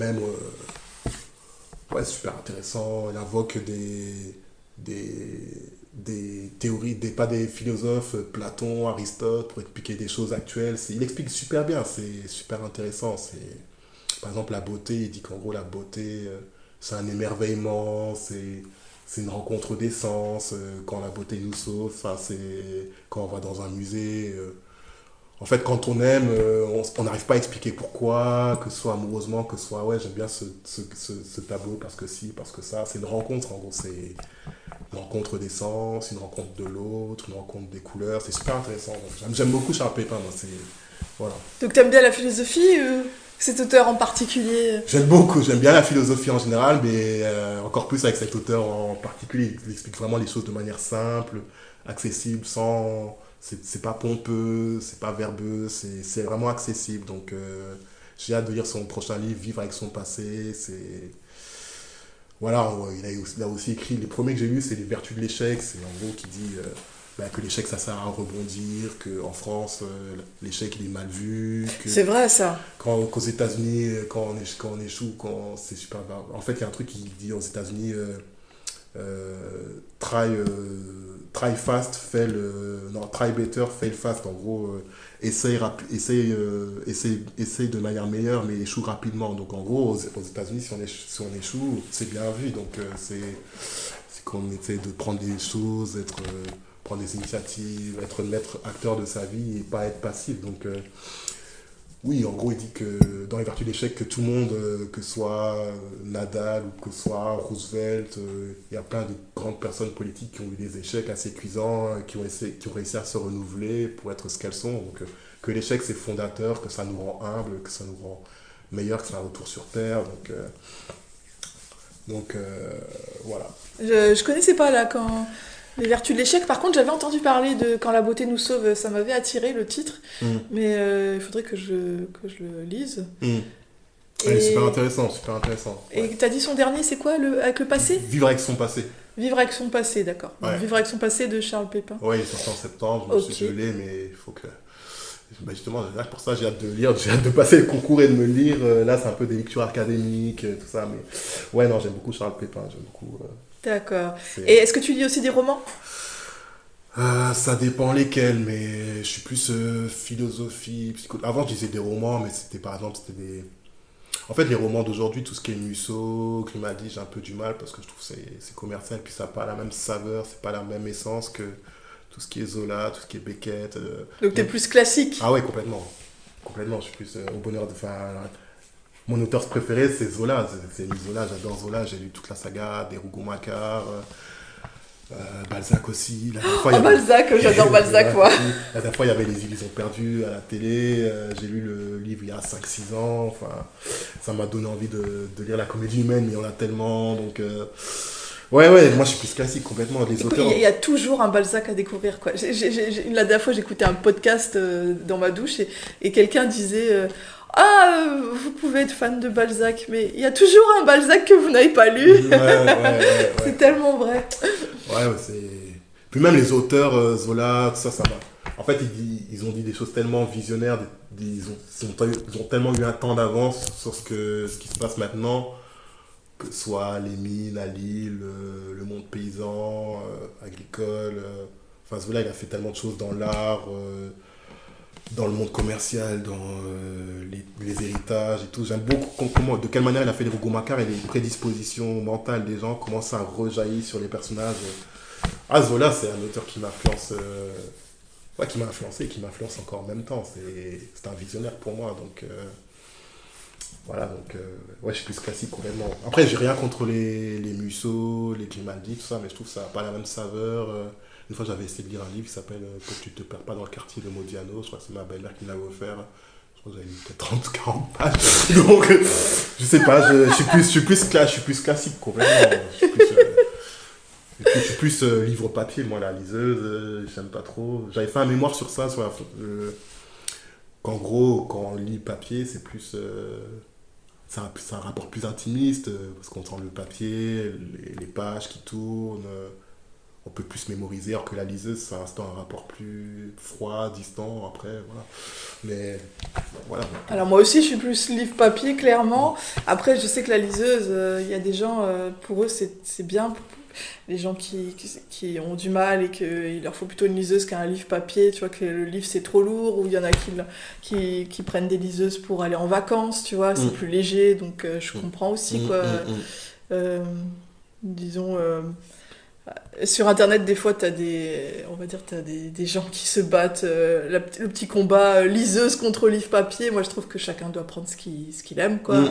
même, ouais, super intéressant. Il invoque des théories, pas des philosophes, Platon, Aristote, pour expliquer des choses actuelles. Il explique super bien, c'est super intéressant. Par exemple, la beauté, il dit qu'en gros, la beauté, c'est un émerveillement, c'est une rencontre des sens, quand la beauté nous sauve, c'est quand on va dans un musée. En fait, quand on aime, on n'arrive pas à expliquer pourquoi, que ce soit amoureusement, que ce soit, ouais, j'aime bien ce tableau, parce que si, parce que ça. C'est une rencontre, en gros, c'est une rencontre des sens, une rencontre de l'autre, une rencontre des couleurs. C'est super intéressant. J'aime beaucoup Charles Pépin, moi, voilà. Donc t'aimes bien la philosophie cet auteur en particulier? J'aime bien la philosophie en général, mais encore plus avec cet auteur en particulier. Il explique vraiment les choses de manière simple, accessible, c'est pas pompeux, c'est pas verbeux, c'est vraiment accessible. Donc j'ai hâte de lire son prochain livre, Vivre avec son passé. Voilà, il a aussi écrit, les premiers que j'ai lus, c'est Les Vertus de l'échec. C'est en gros qui dit que l'échec, ça sert à rebondir, qu'en France, l'échec, il est mal vu. C'est vrai, ça. Qu'aux États-Unis, quand on échoue, c'est super grave. En fait, il y a un truc qui dit aux États-Unis, try fast, try better, fail fast. En gros, essaye de manière meilleure, mais échoue rapidement. Donc, en gros, aux États-Unis, si on échoue, c'est bien vu. Donc, c'est qu'on essaie de prendre des choses, prendre des initiatives, être maître acteur de sa vie et pas être passif. Donc, oui, en gros, il dit que dans les vertus de l'échec, que tout le monde, que ce soit Nadal ou que ce soit Roosevelt, il y a plein de grandes personnes politiques qui ont eu des échecs assez cuisants, qui ont réussi à se renouveler pour être ce qu'elles sont. Donc, que l'échec, c'est fondateur, que ça nous rend humbles, que ça nous rend meilleurs, que c'est un retour sur Terre. Donc voilà. Je connaissais pas, là, quand... Les vertus de l'échec. Par contre, j'avais entendu parler de Quand la beauté nous sauve, ça m'avait attiré le titre, mais il faudrait que je le lise. Et... super intéressant, super intéressant. Et t'as dit son dernier, c'est quoi, avec le passé ? Vivre avec son passé. Vivre avec son passé, d'accord. Ouais. Vivre avec son passé de Charles Pépin. Oui, il est sorti en septembre, je l'ai, mais il faut que... justement, là, pour ça, j'ai hâte de lire, j'ai hâte de passer le concours et de me le lire. Là, c'est un peu des lectures académiques, tout ça, mais... Ouais, non, j'aime beaucoup Charles Pépin, j'aime beaucoup... D'accord. Et est-ce que tu lis aussi des romans ? Ça dépend lesquels, mais je suis plus philosophie, psychologie. Avant, je lisais des romans, mais c'était par exemple, des... En fait, les romans d'aujourd'hui, tout ce qui est Musso, Grimaldi, j'ai un peu du mal parce que je trouve que c'est commercial, puis ça n'a pas la même saveur, c'est pas la même essence que tout ce qui est Zola, tout ce qui est Beckett. Donc t'es plus classique ? Ah ouais, complètement. Complètement, je suis plus au bonheur de faire... Mon auteur préféré, c'est Zola. C'est Zola, j'adore Zola. J'ai lu toute la saga des Rougon-Macquart, Balzac aussi. Balzac, j'adore Balzac, moi. La dernière fois, il y avait Les Illusions perdues à la télé. J'ai lu le livre il y a 5-6 ans. Enfin, ça m'a donné envie de lire La Comédie humaine, mais il y en a tellement. Donc, ouais, moi, je suis plus classique complètement. Les auteurs... Il y a toujours un Balzac à découvrir, quoi. La dernière fois, j'écoutais un podcast dans ma douche et quelqu'un disait... vous pouvez être fan de Balzac, mais il y a toujours un Balzac que vous n'avez pas lu. Ouais. C'est tellement vrai. Ouais, c'est... Puis même les auteurs, Zola, tout ça va. En fait, ils ont dit des choses tellement visionnaires, ils ont tellement eu un temps d'avance sur ce qui se passe maintenant, que ce soit les mines à Lille, le monde paysan, agricole. Enfin, Zola, il a fait tellement de choses dans l'art... dans le monde commercial, dans les héritages et tout. J'aime beaucoup de quelle manière il a fait les Rougon-Macquart et les prédispositions mentales des gens, comment ça rejaillit sur les personnages. Zola, c'est un auteur qui m'influence, qui m'a influencé et qui m'influence encore en même temps. C'est un visionnaire pour moi, donc... je suis plus classique complètement. Après, j'ai rien contre les Musso, les Grimaldi, tout ça, mais je trouve que ça n'a pas la même saveur. Une fois, j'avais essayé de lire un livre qui s'appelle Pour que tu te perds pas dans le quartier de Modiano. Je crois que c'est ma belle-mère qui me l'avait offert. Je crois que j'avais lu peut-être 30-40 pages. Donc, je sais pas, je suis plus classique complètement. Je suis plus livre papier, moi, la liseuse. J'aime pas trop. J'avais fait un mémoire sur ça, qu'en gros, quand on lit papier, c'est plus... c'est un rapport plus intimiste, parce qu'on sent le papier, les pages qui tournent... on peut plus mémoriser, alors que la liseuse, ça reste un rapport plus froid, distant, après, voilà. Mais, voilà. Alors moi aussi, je suis plus livre papier, clairement. Après, je sais que la liseuse, il y a des gens, pour eux, c'est bien. Les gens qui ont du mal et qu'il leur faut plutôt une liseuse qu'un livre papier, tu vois, que le livre, c'est trop lourd, ou il y en a qui prennent des liseuses pour aller en vacances, tu vois, c'est plus léger, donc je comprends aussi, quoi. Disons... sur internet, des fois, t'as des gens qui se battent, le petit combat liseuse contre livre papier. Moi, je trouve que chacun doit prendre ce qu'il aime, quoi.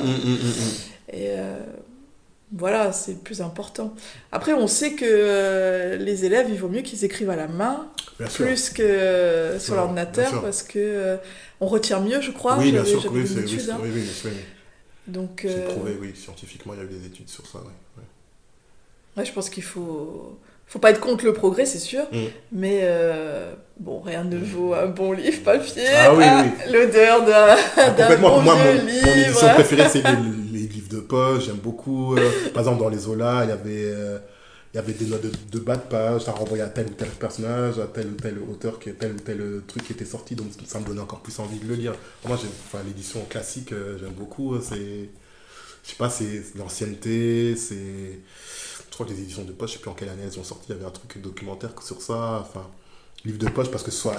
Et voilà, c'est le plus important. Après, on sait que les élèves, il vaut mieux qu'ils écrivent à la main, plus que sur l'ordinateur, parce que on retient mieux, je crois. Oui, bien sûr, oui, oui. Donc, c'est prouvé, oui, scientifiquement, il y a eu des études sur ça, oui. Ouais, je pense qu'il faut Faut pas être contre le progrès, c'est sûr, Mm. mais bon, rien ne vaut un bon livre papier. Ah oui, oui. L'odeur d'un Complètement. bon Pour moi, vieux mon livre. édition préférée, c'est les livres de poche. J'aime beaucoup. Par exemple, dans les Zola, il y avait des notes de bas de page. Ça renvoyait à tel ou tel personnage, à tel ou tel auteur, tel ou tel truc qui était sorti. Donc, ça me donnait encore plus envie de le lire. Moi, l'édition classique, j'aime beaucoup. Je sais pas, c'est l'ancienneté. Je crois que les éditions de poche, je sais plus en quelle année elles ont sorti. Il y avait un truc documentaire sur ça. Enfin, livre de poche, parce que ce soit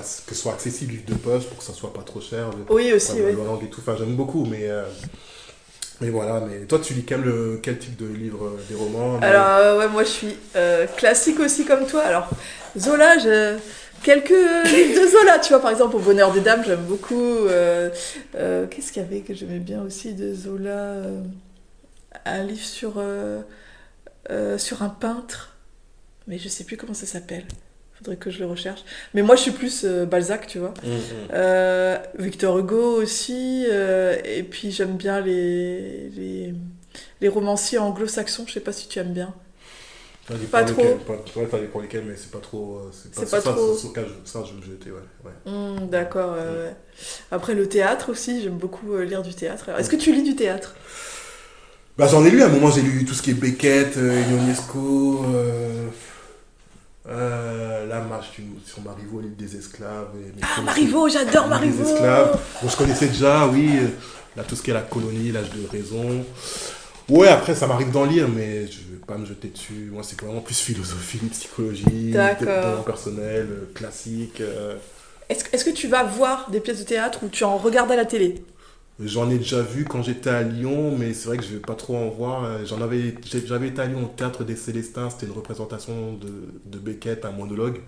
accessible, livre de poche, pour que ça soit pas trop cher. Oui, aussi, oui. La langue et tout, enfin j'aime beaucoup, mais voilà. Mais toi, tu lis quel type de livre, des romans? Alors, ouais, moi je suis classique aussi comme toi. Alors, Zola, quelques livres de Zola, tu vois, par exemple, Au bonheur des dames, j'aime beaucoup. Qu'est-ce qu'il y avait que j'aimais bien aussi de Zola un livre sur un peintre, mais je sais plus comment ça s'appelle. Faudrait que je le recherche. Mais moi, je suis plus Balzac, tu vois. Victor Hugo aussi. Et puis, j'aime bien les romanciers anglo-saxons. Je sais pas si tu aimes bien. Pas trop. Ouais, t'as pour lesquels, mais c'est pas trop. C'est pas trop. Ça, je vais me jeter, ouais. D'accord. Ouais. Après, le théâtre aussi. J'aime beaucoup lire du théâtre. Alors, est-ce que tu lis du théâtre? Bah, j'en ai lu à un moment, j'ai lu tout ce qui est Beckett, Ionesco. Là, Marche sur Marivaux, l'île des esclaves. Marivaux, j'adore Marivaux. Les esclaves. Bon, je connaissais déjà, oui. Là, tout ce qui est la colonie, l'âge de raison. Ouais, après, ça m'arrive d'en lire, mais je vais pas me jeter dessus. Moi, c'est vraiment plus philosophie, psychologie, développement personnel, classique. Est-ce que tu vas voir des pièces de théâtre ou tu en regardes à la télé? J'en ai déjà vu quand j'étais à Lyon, mais c'est vrai que je vais pas trop en voir. J'avais été à Lyon au Théâtre des Célestins, c'était une représentation de Beckett, un monologue.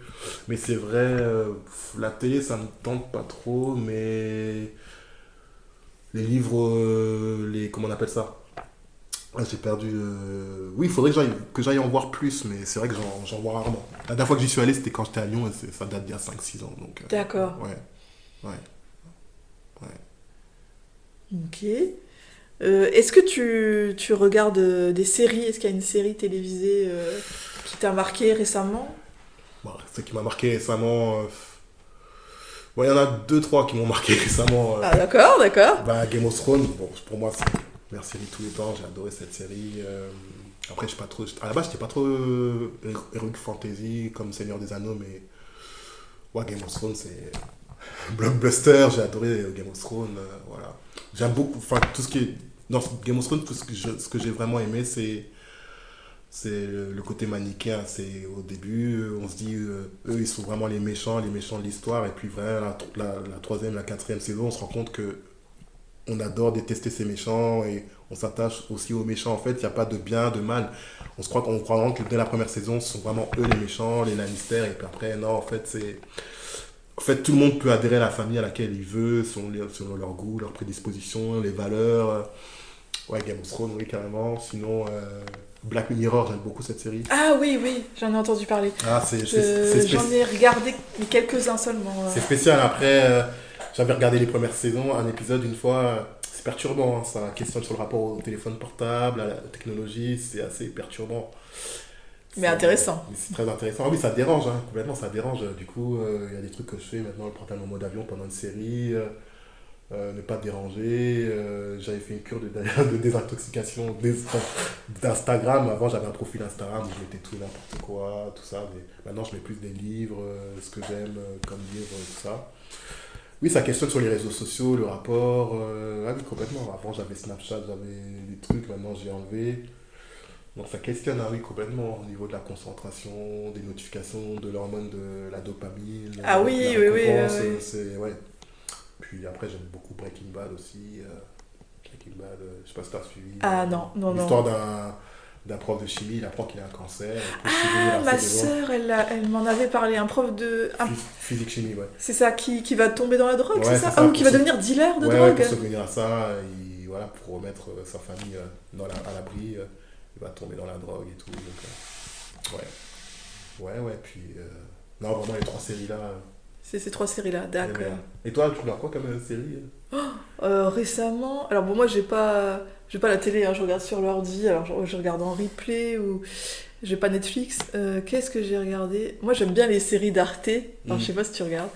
Mais c'est vrai, la télé, ça me tente pas trop, mais les livres, comment on appelle ça? J'ai perdu. Oui, il faudrait que j'aille en voir plus, mais c'est vrai que j'en vois rarement. La dernière fois que j'y suis allé, c'était quand j'étais à Lyon, et ça date d'il y a 5-6 ans. Donc, d'accord. Ouais. Ok. Est-ce que tu regardes des séries? Est-ce qu'il y a une série télévisée qui t'a marqué récemment? Bon, ce qui m'a marqué récemment. Il y en a 2-3 qui m'ont marqué récemment. Ah, d'accord. Game of Thrones, bon, pour moi, c'est la meilleure série de tous les temps. J'ai adoré cette série. Après, à la base, j'étais pas trop Heroic Fantasy comme Seigneur des Anneaux, mais ouais, Game of Thrones, c'est blockbuster. J'ai adoré Game of Thrones. Voilà. J'aime beaucoup. Enfin, tout ce qui est. Dans Game of Thrones, ce que j'ai vraiment aimé, c'est le côté manichéen. C'est au début, on se dit, eux, ils sont vraiment les méchants de l'histoire. Et puis, vraiment, la troisième, la quatrième saison, on se rend compte que on adore détester ces méchants et on s'attache aussi aux méchants. En fait, il n'y a pas de bien, de mal. On croit vraiment que dès la première saison, ce sont vraiment eux les méchants, les Lannister. Et puis après, non, en fait, tout le monde peut adhérer à la famille à laquelle il veut, selon leur goût, leurs prédispositions, les valeurs. Ouais, Game of Thrones, oui, carrément. Sinon, Black Mirror, j'aime beaucoup cette série. Ah oui, j'en ai entendu parler. Ah, c'est spécial. J'en ai regardé quelques-uns seulement. C'est spécial. Après, j'avais regardé les premières saisons, un épisode une fois. C'est perturbant, hein. Ça questionne sur le rapport au téléphone portable, à la technologie. C'est assez perturbant. Mais intéressant. C'est très intéressant. Ah oui, ça dérange, hein, complètement, ça dérange. Du coup, il y a des trucs que je fais maintenant, le portable en mode avion pendant une série, ne pas déranger. J'avais fait une cure de désintoxication d'Instagram. Avant, j'avais un profil Instagram où je mettais tout n'importe quoi, tout ça. Mais maintenant, je mets plus des livres, ce que j'aime comme livre, tout ça. Oui, ça questionne sur les réseaux sociaux, le rapport. Ah oui, complètement. Avant, j'avais Snapchat, j'avais des trucs, maintenant, j'ai enlevé. Donc ça questionne, oui, complètement au niveau de la concentration, des notifications, de l'hormone de la dopamine. Ah oui, oui. Ouais. Puis après, j'aime beaucoup Breaking Bad aussi. Breaking Bad, je sais pas si tu as suivi. Ah non. L'histoire d'un prof de chimie, il apprend qu'il a un cancer. Ma sœur, elle m'en avait parlé, un prof de... Physique-chimie, ouais. C'est ça, qui va tomber dans la drogue, ouais, c'est ça? Ou qui va devenir dealer de drogue? Pour se venir à ça, voilà, pour remettre sa famille à l'abri. Il va tomber dans la drogue et tout. Donc, ouais. Puis, non, vraiment, les 3 séries-là. C'est ces 3 séries-là, d'accord. Et toi, tu regardes quoi comme série? Récemment, alors bon, moi, j'ai pas la télé, hein, je regarde sur l'ordi, alors je regarde en replay ou j'ai pas Netflix. Qu'est-ce que j'ai regardé? Moi, j'aime bien les séries d'Arte. Alors, je sais pas si tu regardes.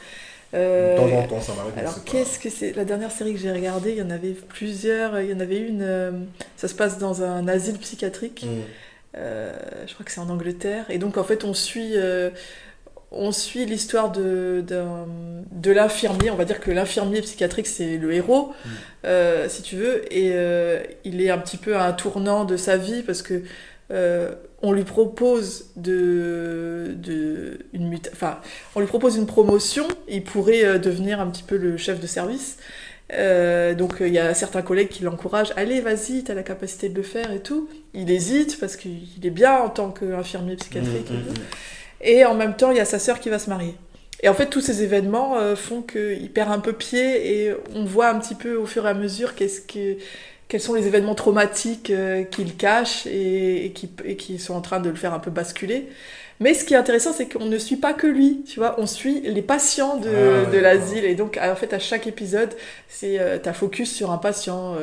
De temps en temps, ça m'arrive. Alors, qu'est-ce que c'est? La dernière série que j'ai regardée, il y en avait plusieurs. Il y en avait une, ça se passe dans un asile psychiatrique. Je crois que c'est en Angleterre. Et donc, en fait, on suit l'histoire de l'infirmier. On va dire que l'infirmier psychiatrique, c'est le héros, si tu veux. Et il est un petit peu à un tournant de sa vie parce que on lui propose on lui propose une promotion. Il pourrait devenir un petit peu le chef de service. Donc il y a certains collègues qui l'encouragent, allez vas-y, t'as la capacité de le faire et tout. Il hésite parce qu'il est bien en tant qu'infirmier psychiatrique. Et en même temps il y a sa sœur qui va se marier. Et en fait tous ces événements font qu'il perd un peu pied et on voit un petit peu au fur et à mesure quels sont les événements traumatiques qu'il cache et qui sont en train de le faire un peu basculer. Mais ce qui est intéressant, c'est qu'on ne suit pas que lui, tu vois, on suit les patients de l'asile. Et donc, en fait, à chaque épisode, t'as focus sur un patient,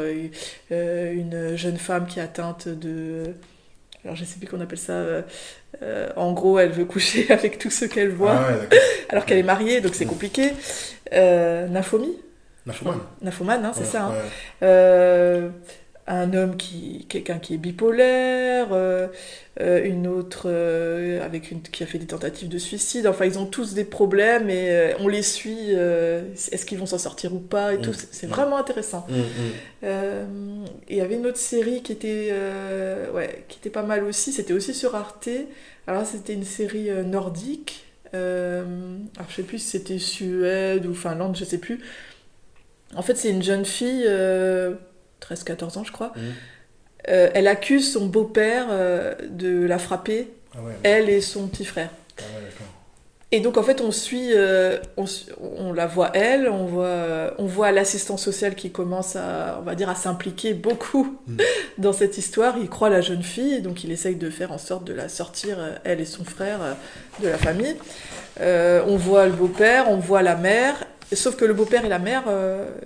une jeune femme qui est atteinte de... Alors, je sais plus qu'on appelle ça... en gros, elle veut coucher avec tous ceux qu'elle voit, alors qu'elle est mariée, donc c'est compliqué. Nymphomanie, hein, c'est ça. Hein. Un homme quelqu'un qui est bipolaire, une autre qui a fait des tentatives de suicide. Enfin, ils ont tous des problèmes et on les suit. Est-ce qu'ils vont s'en sortir ou pas et tout. C'est vraiment intéressant. Et il y avait une autre série qui était pas mal aussi. C'était aussi sur Arte. Alors c'était une série nordique. Alors je sais plus si c'était Suède ou Finlande, je sais plus. En fait, c'est une jeune fille. 13-14 ans, je crois. Elle accuse son beau-père de la frapper, elle et son petit frère. Et donc, en fait, on suit... on la voit, elle, on voit l'assistance sociale qui commence on va dire, à s'impliquer beaucoup dans cette histoire. Il croit la jeune fille, donc il essaye de faire en sorte de la sortir, elle et son frère, de la famille. On voit le beau-père, on voit la mère, sauf que le beau-père et la mère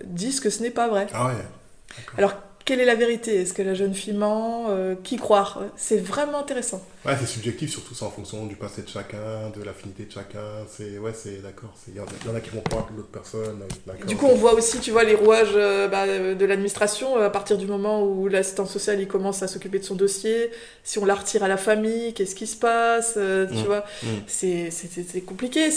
disent que ce n'est pas vrai. Alors, quelle est la vérité? Est-ce que la jeune fille ment? Qui croire? C'est vraiment intéressant. Ouais, c'est subjectif, surtout ça en fonction du passé de chacun, de l'affinité de chacun. C'est d'accord. Il y en a qui vont croire que l'autre personne. Du coup, on voit aussi, tu vois, les rouages de l'administration à partir du moment où l'assistant social il commence à s'occuper de son dossier. Si on la retire à la famille, qu'est-ce qui se passe? Tu vois, c'est compliqué.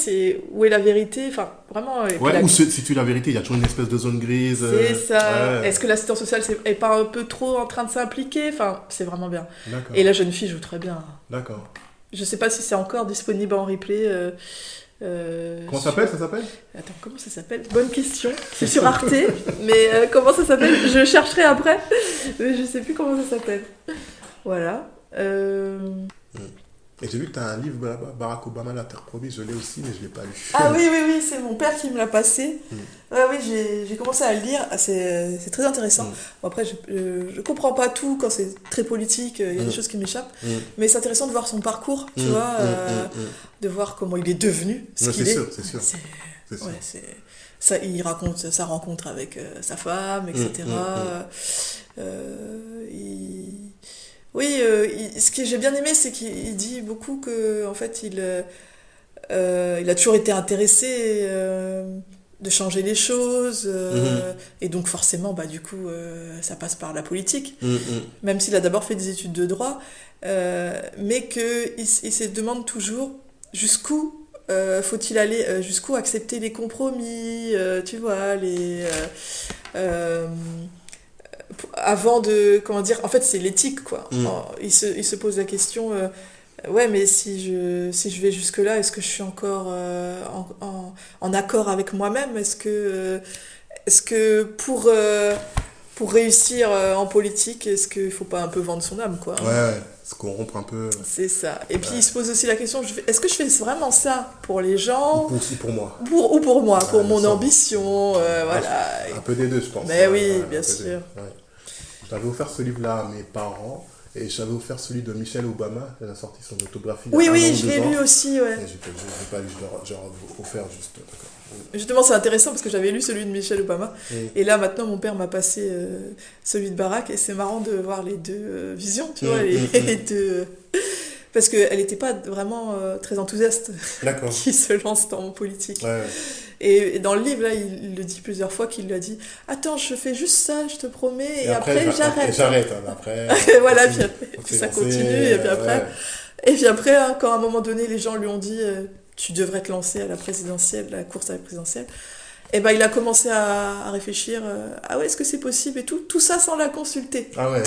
Où est la vérité? Enfin, vraiment. Où se situe la vérité? Il y a toujours une espèce de zone grise. C'est ça. Ouais. Est-ce que l'assistant social est pas un peu trop en train de s'impliquer? Enfin, c'est vraiment bien. D'accord. Et la jeune fille joue très bien. D'accord. Je sais pas si c'est encore disponible en replay. Comment ça s'appelle? Attends, comment ça s'appelle? Bonne question. C'est sur Arte, mais comment ça s'appelle? Je chercherai après. Mais je sais plus comment ça s'appelle. Voilà. Et j'ai vu que tu as un livre, Barack Obama, la Terre promise, je l'ai aussi, mais je ne l'ai pas lu. Ah oui, c'est mon père qui me l'a passé. Oui, j'ai commencé à le lire, c'est très intéressant. Bon, après, je comprends pas tout quand c'est très politique, il y a des choses qui m'échappent, mais c'est intéressant de voir son parcours, tu vois, de voir comment il est devenu ce qu'il est. C'est sûr. Ça, il raconte sa rencontre avec sa femme, etc. Ce que j'ai bien aimé, c'est qu'il dit beaucoup que, en fait, il a toujours été intéressé de changer les choses, et donc forcément, du coup, ça passe par la politique, même s'il a d'abord fait des études de droit, mais qu'il se demande toujours jusqu'où faut-il aller, jusqu'où accepter les compromis, tu vois, avant de, comment dire, en fait c'est l'éthique quoi. Il se pose la question, mais si je vais jusque là, est-ce que je suis encore en accord avec moi-même? Est-ce que pour réussir en politique, est-ce qu'il faut pas un peu vendre son âme quoi? Se corrompre un peu. C'est ça. Et puis il se pose aussi la question, est-ce que je fais vraiment ça pour les gens? Ou aussi pour moi. Pour moi, pour mon ambition, voilà. Un peu des deux, je pense. Mais oui, bien sûr. J'avais offert ce livre-là à mes parents et j'avais offert celui de Michelle Obama. Elle a sorti son autobiographie. Oui, je l'ai lu aussi, ouais. Et j'ai pas lu, j'ai offert juste. D'accord. Justement, c'est intéressant parce que j'avais lu celui de Michelle Obama. Et là, maintenant, mon père m'a passé celui de Barack et c'est marrant de voir les deux visions, tu vois, les deux. Parce qu'elle n'était pas vraiment très enthousiaste D'accord. qui se lance dans mon politique. Ouais. Et dans le livre, là, il le dit plusieurs fois qu'il lui a dit « Attends, je fais juste ça, je te promets, et après j'arrête. » J'arrête, hein, après... Voilà, continue. puis ça continue, et puis après... Ouais. Et puis après, hein, quand à un moment donné, les gens lui ont dit tu devrais te lancer à la présidentielle, la course à la présidentielle, et ben il a commencé à réfléchir ah ouais, est-ce que c'est possible et tout ça sans la consulter. Ah ouais.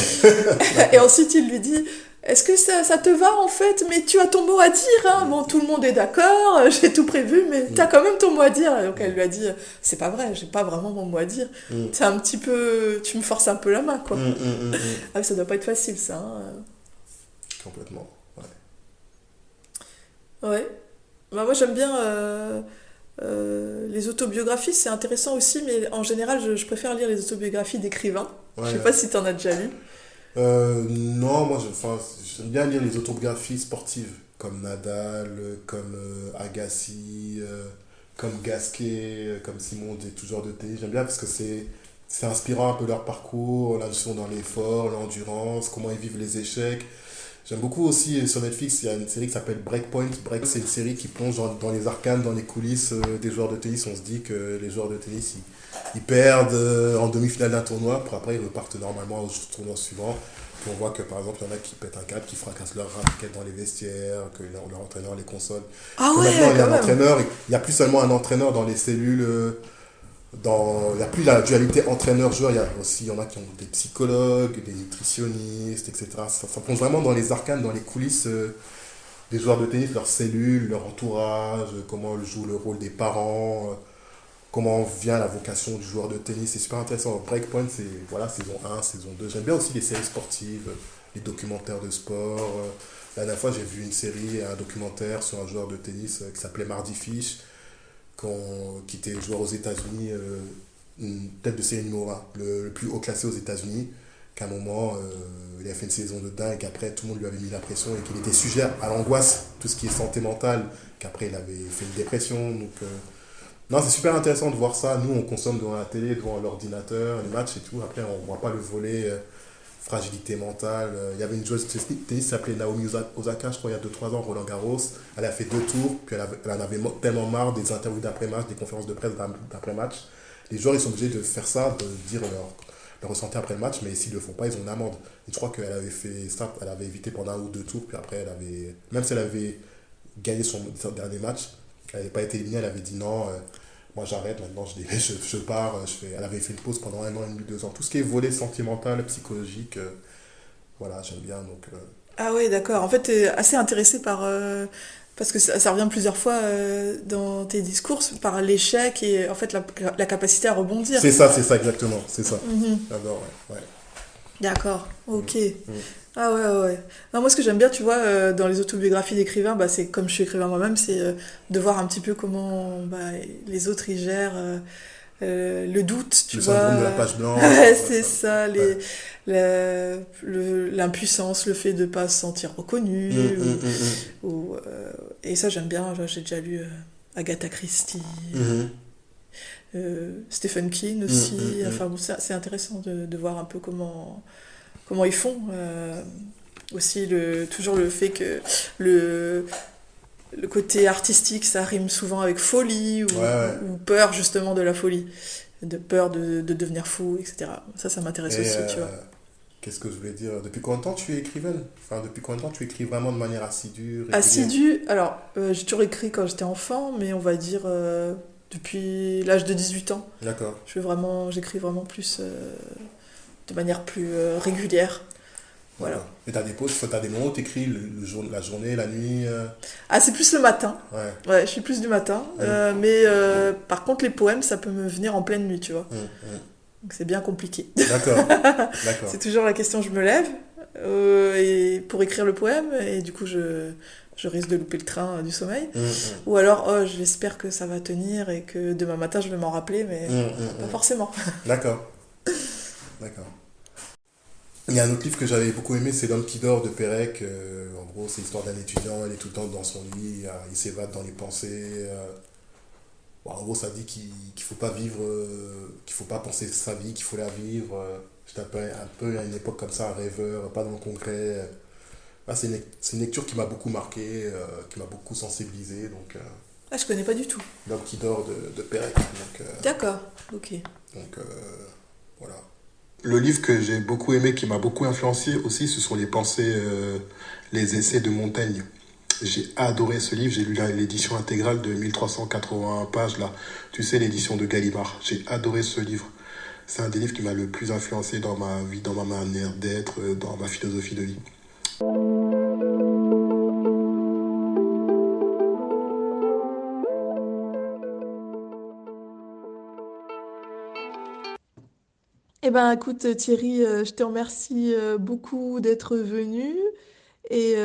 Et ensuite, il lui dit est-ce que ça te va en fait, mais tu as ton mot à dire, hein. Bon, tout le monde est d'accord, j'ai tout prévu, mais t'as quand même ton mot à dire. Et donc elle lui a dit c'est pas vrai, j'ai pas vraiment mon mot à dire. C'est un petit peu, tu me forces un peu la main, quoi. Ah, ça doit pas être facile, ça. Hein. Complètement. Ouais. Bah, moi, j'aime bien les autobiographies, c'est intéressant aussi, mais en général, je préfère lire les autobiographies d'écrivains. Je sais pas si t'en as déjà lu. Non, moi, j'aime bien lire les autobiographies sportives, comme Nadal, comme Agassi, comme Gasquet, comme Simon, tout genre de tennis. J'aime bien parce que c'est inspirant un peu leur parcours, la notion dans l'effort, l'endurance, comment ils vivent les échecs. J'aime beaucoup aussi sur Netflix, il y a une série qui s'appelle Breakpoint. C'est une série qui plonge dans les arcanes, dans les coulisses des joueurs de tennis. On se dit que les joueurs de tennis, ils perdent en demi-finale d'un tournoi, puis après ils repartent normalement au tournoi suivant. Puis on voit que par exemple, il y en a qui pètent un câble, qui fracassent leur raquette dans les vestiaires, que leur entraîneur les console. Ah Que ouais, maintenant, il y a quand un même. entraîneur, il n'y a plus seulement un entraîneur dans les cellules. Il n'y a plus la dualité entraîneur-joueur, il y en a qui ont des psychologues, des nutritionnistes, etc. Ça plonge vraiment dans les arcanes, dans les coulisses des joueurs de tennis, leurs cellules, leur entourage, comment joue le rôle des parents, comment vient la vocation du joueur de tennis. C'est super intéressant. Breakpoint, c'est voilà, saison 1, saison 2. J'aime bien aussi les séries sportives, les documentaires de sport. La dernière fois, j'ai vu une série, un documentaire sur un joueur de tennis qui s'appelait Mardy Fish, qui était joueur aux États-Unis, une tête de série numéro 1, le plus haut classé aux États-Unis, qu'à un moment, il a fait une saison de dingue, qu'après tout le monde lui avait mis la pression et qu'il était sujet à l'angoisse, tout ce qui est santé mentale, qu'après il avait fait une dépression. Donc, non, c'est super intéressant de voir ça. Nous, on consomme devant la télé, devant l'ordinateur, les matchs et tout. Après, on ne voit pas le volet fragilité mentale. Il y avait une joueuse de tennis qui s'appelait Naomi Osaka, je crois, il y a 2-3 ans, Roland Garros. Elle a fait 2 tours, puis elle en avait tellement marre des interviews d'après-match, des conférences de presse d'après-match. Les joueurs, ils sont obligés de faire ça, de dire leur ressenti après le match, mais s'ils ne le font pas, ils ont une amende. Et je crois qu'elle avait fait ça, elle avait évité pendant 1 ou 2 tours, puis après, même si elle avait gagné son dernier match, elle n'avait pas été éliminée, elle avait dit non, moi j'arrête, maintenant je pars, elle avait fait une pause pendant 1 an et demi, 2 ans. Tout ce qui est volet sentimental, psychologique, voilà, j'aime bien. Donc, Ah ouais, d'accord. En fait, t'es assez intéressé par... parce que ça revient plusieurs fois dans tes discours, par l'échec et en fait la capacité à rebondir. c'est ça, exactement, c'est ça. Mhm. J'adore, ouais. D'accord, ok. Mm. Ah ouais. Non, moi, ce que j'aime bien, tu vois, dans les autobiographies d'écrivains, bah, c'est comme je suis écrivain moi-même, c'est de voir un petit peu comment les autres ils gèrent le doute, tu Le vois. syndrome de la page blanche. Ouais, c'est ça, Ouais. l'impuissance, le fait de pas se sentir reconnu. Et ça, j'aime bien. J'ai déjà lu Agatha Christie, Stephen King aussi. Enfin, bon, c'est intéressant de voir un peu comment ils font. Aussi, toujours le fait que le côté artistique, ça rime souvent avec folie ou peur justement de la folie, de peur de devenir fou, etc. Ça m'intéresse aussi, tu vois. Qu'est-ce que je voulais dire? Depuis combien de temps tu es écrivaine? Enfin, depuis combien de temps tu écris vraiment de manière assidue, régulière? Assidue, alors j'ai toujours écrit quand j'étais enfant, mais on va dire depuis l'âge de 18 ans. D'accord. J'écris vraiment plus de manière plus régulière. Voilà. D'accord. Et t'as des pauses, t'as des moments où t'écris la journée, la nuit Ah, c'est plus le matin. Ouais. Ouais, je suis plus du matin. Mais par contre, les poèmes, ça peut me venir en pleine nuit, tu vois. Donc c'est bien compliqué. D'accord. C'est toujours la question, je me lève et pour écrire le poème, et du coup, je risque de louper le train du sommeil. Ou alors, j'espère que ça va tenir et que demain matin, je vais m'en rappeler, mais pas forcément. D'accord. Il y a un autre livre que j'avais beaucoup aimé, c'est L'homme qui dort de Pérec. En gros, c'est l'histoire d'un étudiant, il est tout le temps dans son lit, il s'évade dans les pensées. Bon, en gros, ça dit qu'il faut pas vivre, qu'il faut pas penser sa vie, qu'il faut la vivre. J'étais un peu à une époque comme ça, un rêveur, pas dans le concret. C'est une lecture qui m'a beaucoup marqué, qui m'a beaucoup sensibilisé. Ah, je connais pas du tout. L'homme qui dort de Pérec. D'accord, ok. Donc, voilà. Le livre que j'ai beaucoup aimé, qui m'a beaucoup influencé aussi, ce sont les pensées, les essais de Montaigne. J'ai adoré ce livre, j'ai lu l'édition intégrale de 1380 pages, là. Tu sais, l'édition de Gallimard. J'ai adoré ce livre. C'est un des livres qui m'a le plus influencé dans ma vie, dans ma manière d'être, dans ma philosophie de vie. Eh ben, écoute, Thierry, je te remercie beaucoup d'être venu et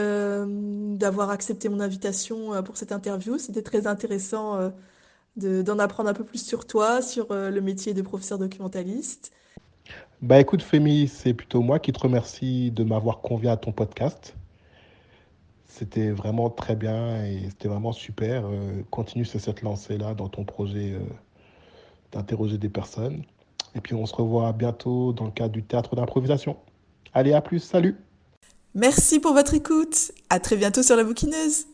d'avoir accepté mon invitation pour cette interview. C'était très intéressant d'en apprendre un peu plus sur toi, sur le métier de professeur documentaliste. Bah écoute Fémi, c'est plutôt moi qui te remercie de m'avoir convié à ton podcast. C'était vraiment très bien et c'était vraiment super. Continue sur cette lancée-là dans ton projet d'interroger des personnes. Et puis on se revoit bientôt dans le cadre du théâtre d'improvisation. Allez, à plus, salut! Merci pour votre écoute. À très bientôt sur La Bouquineuse.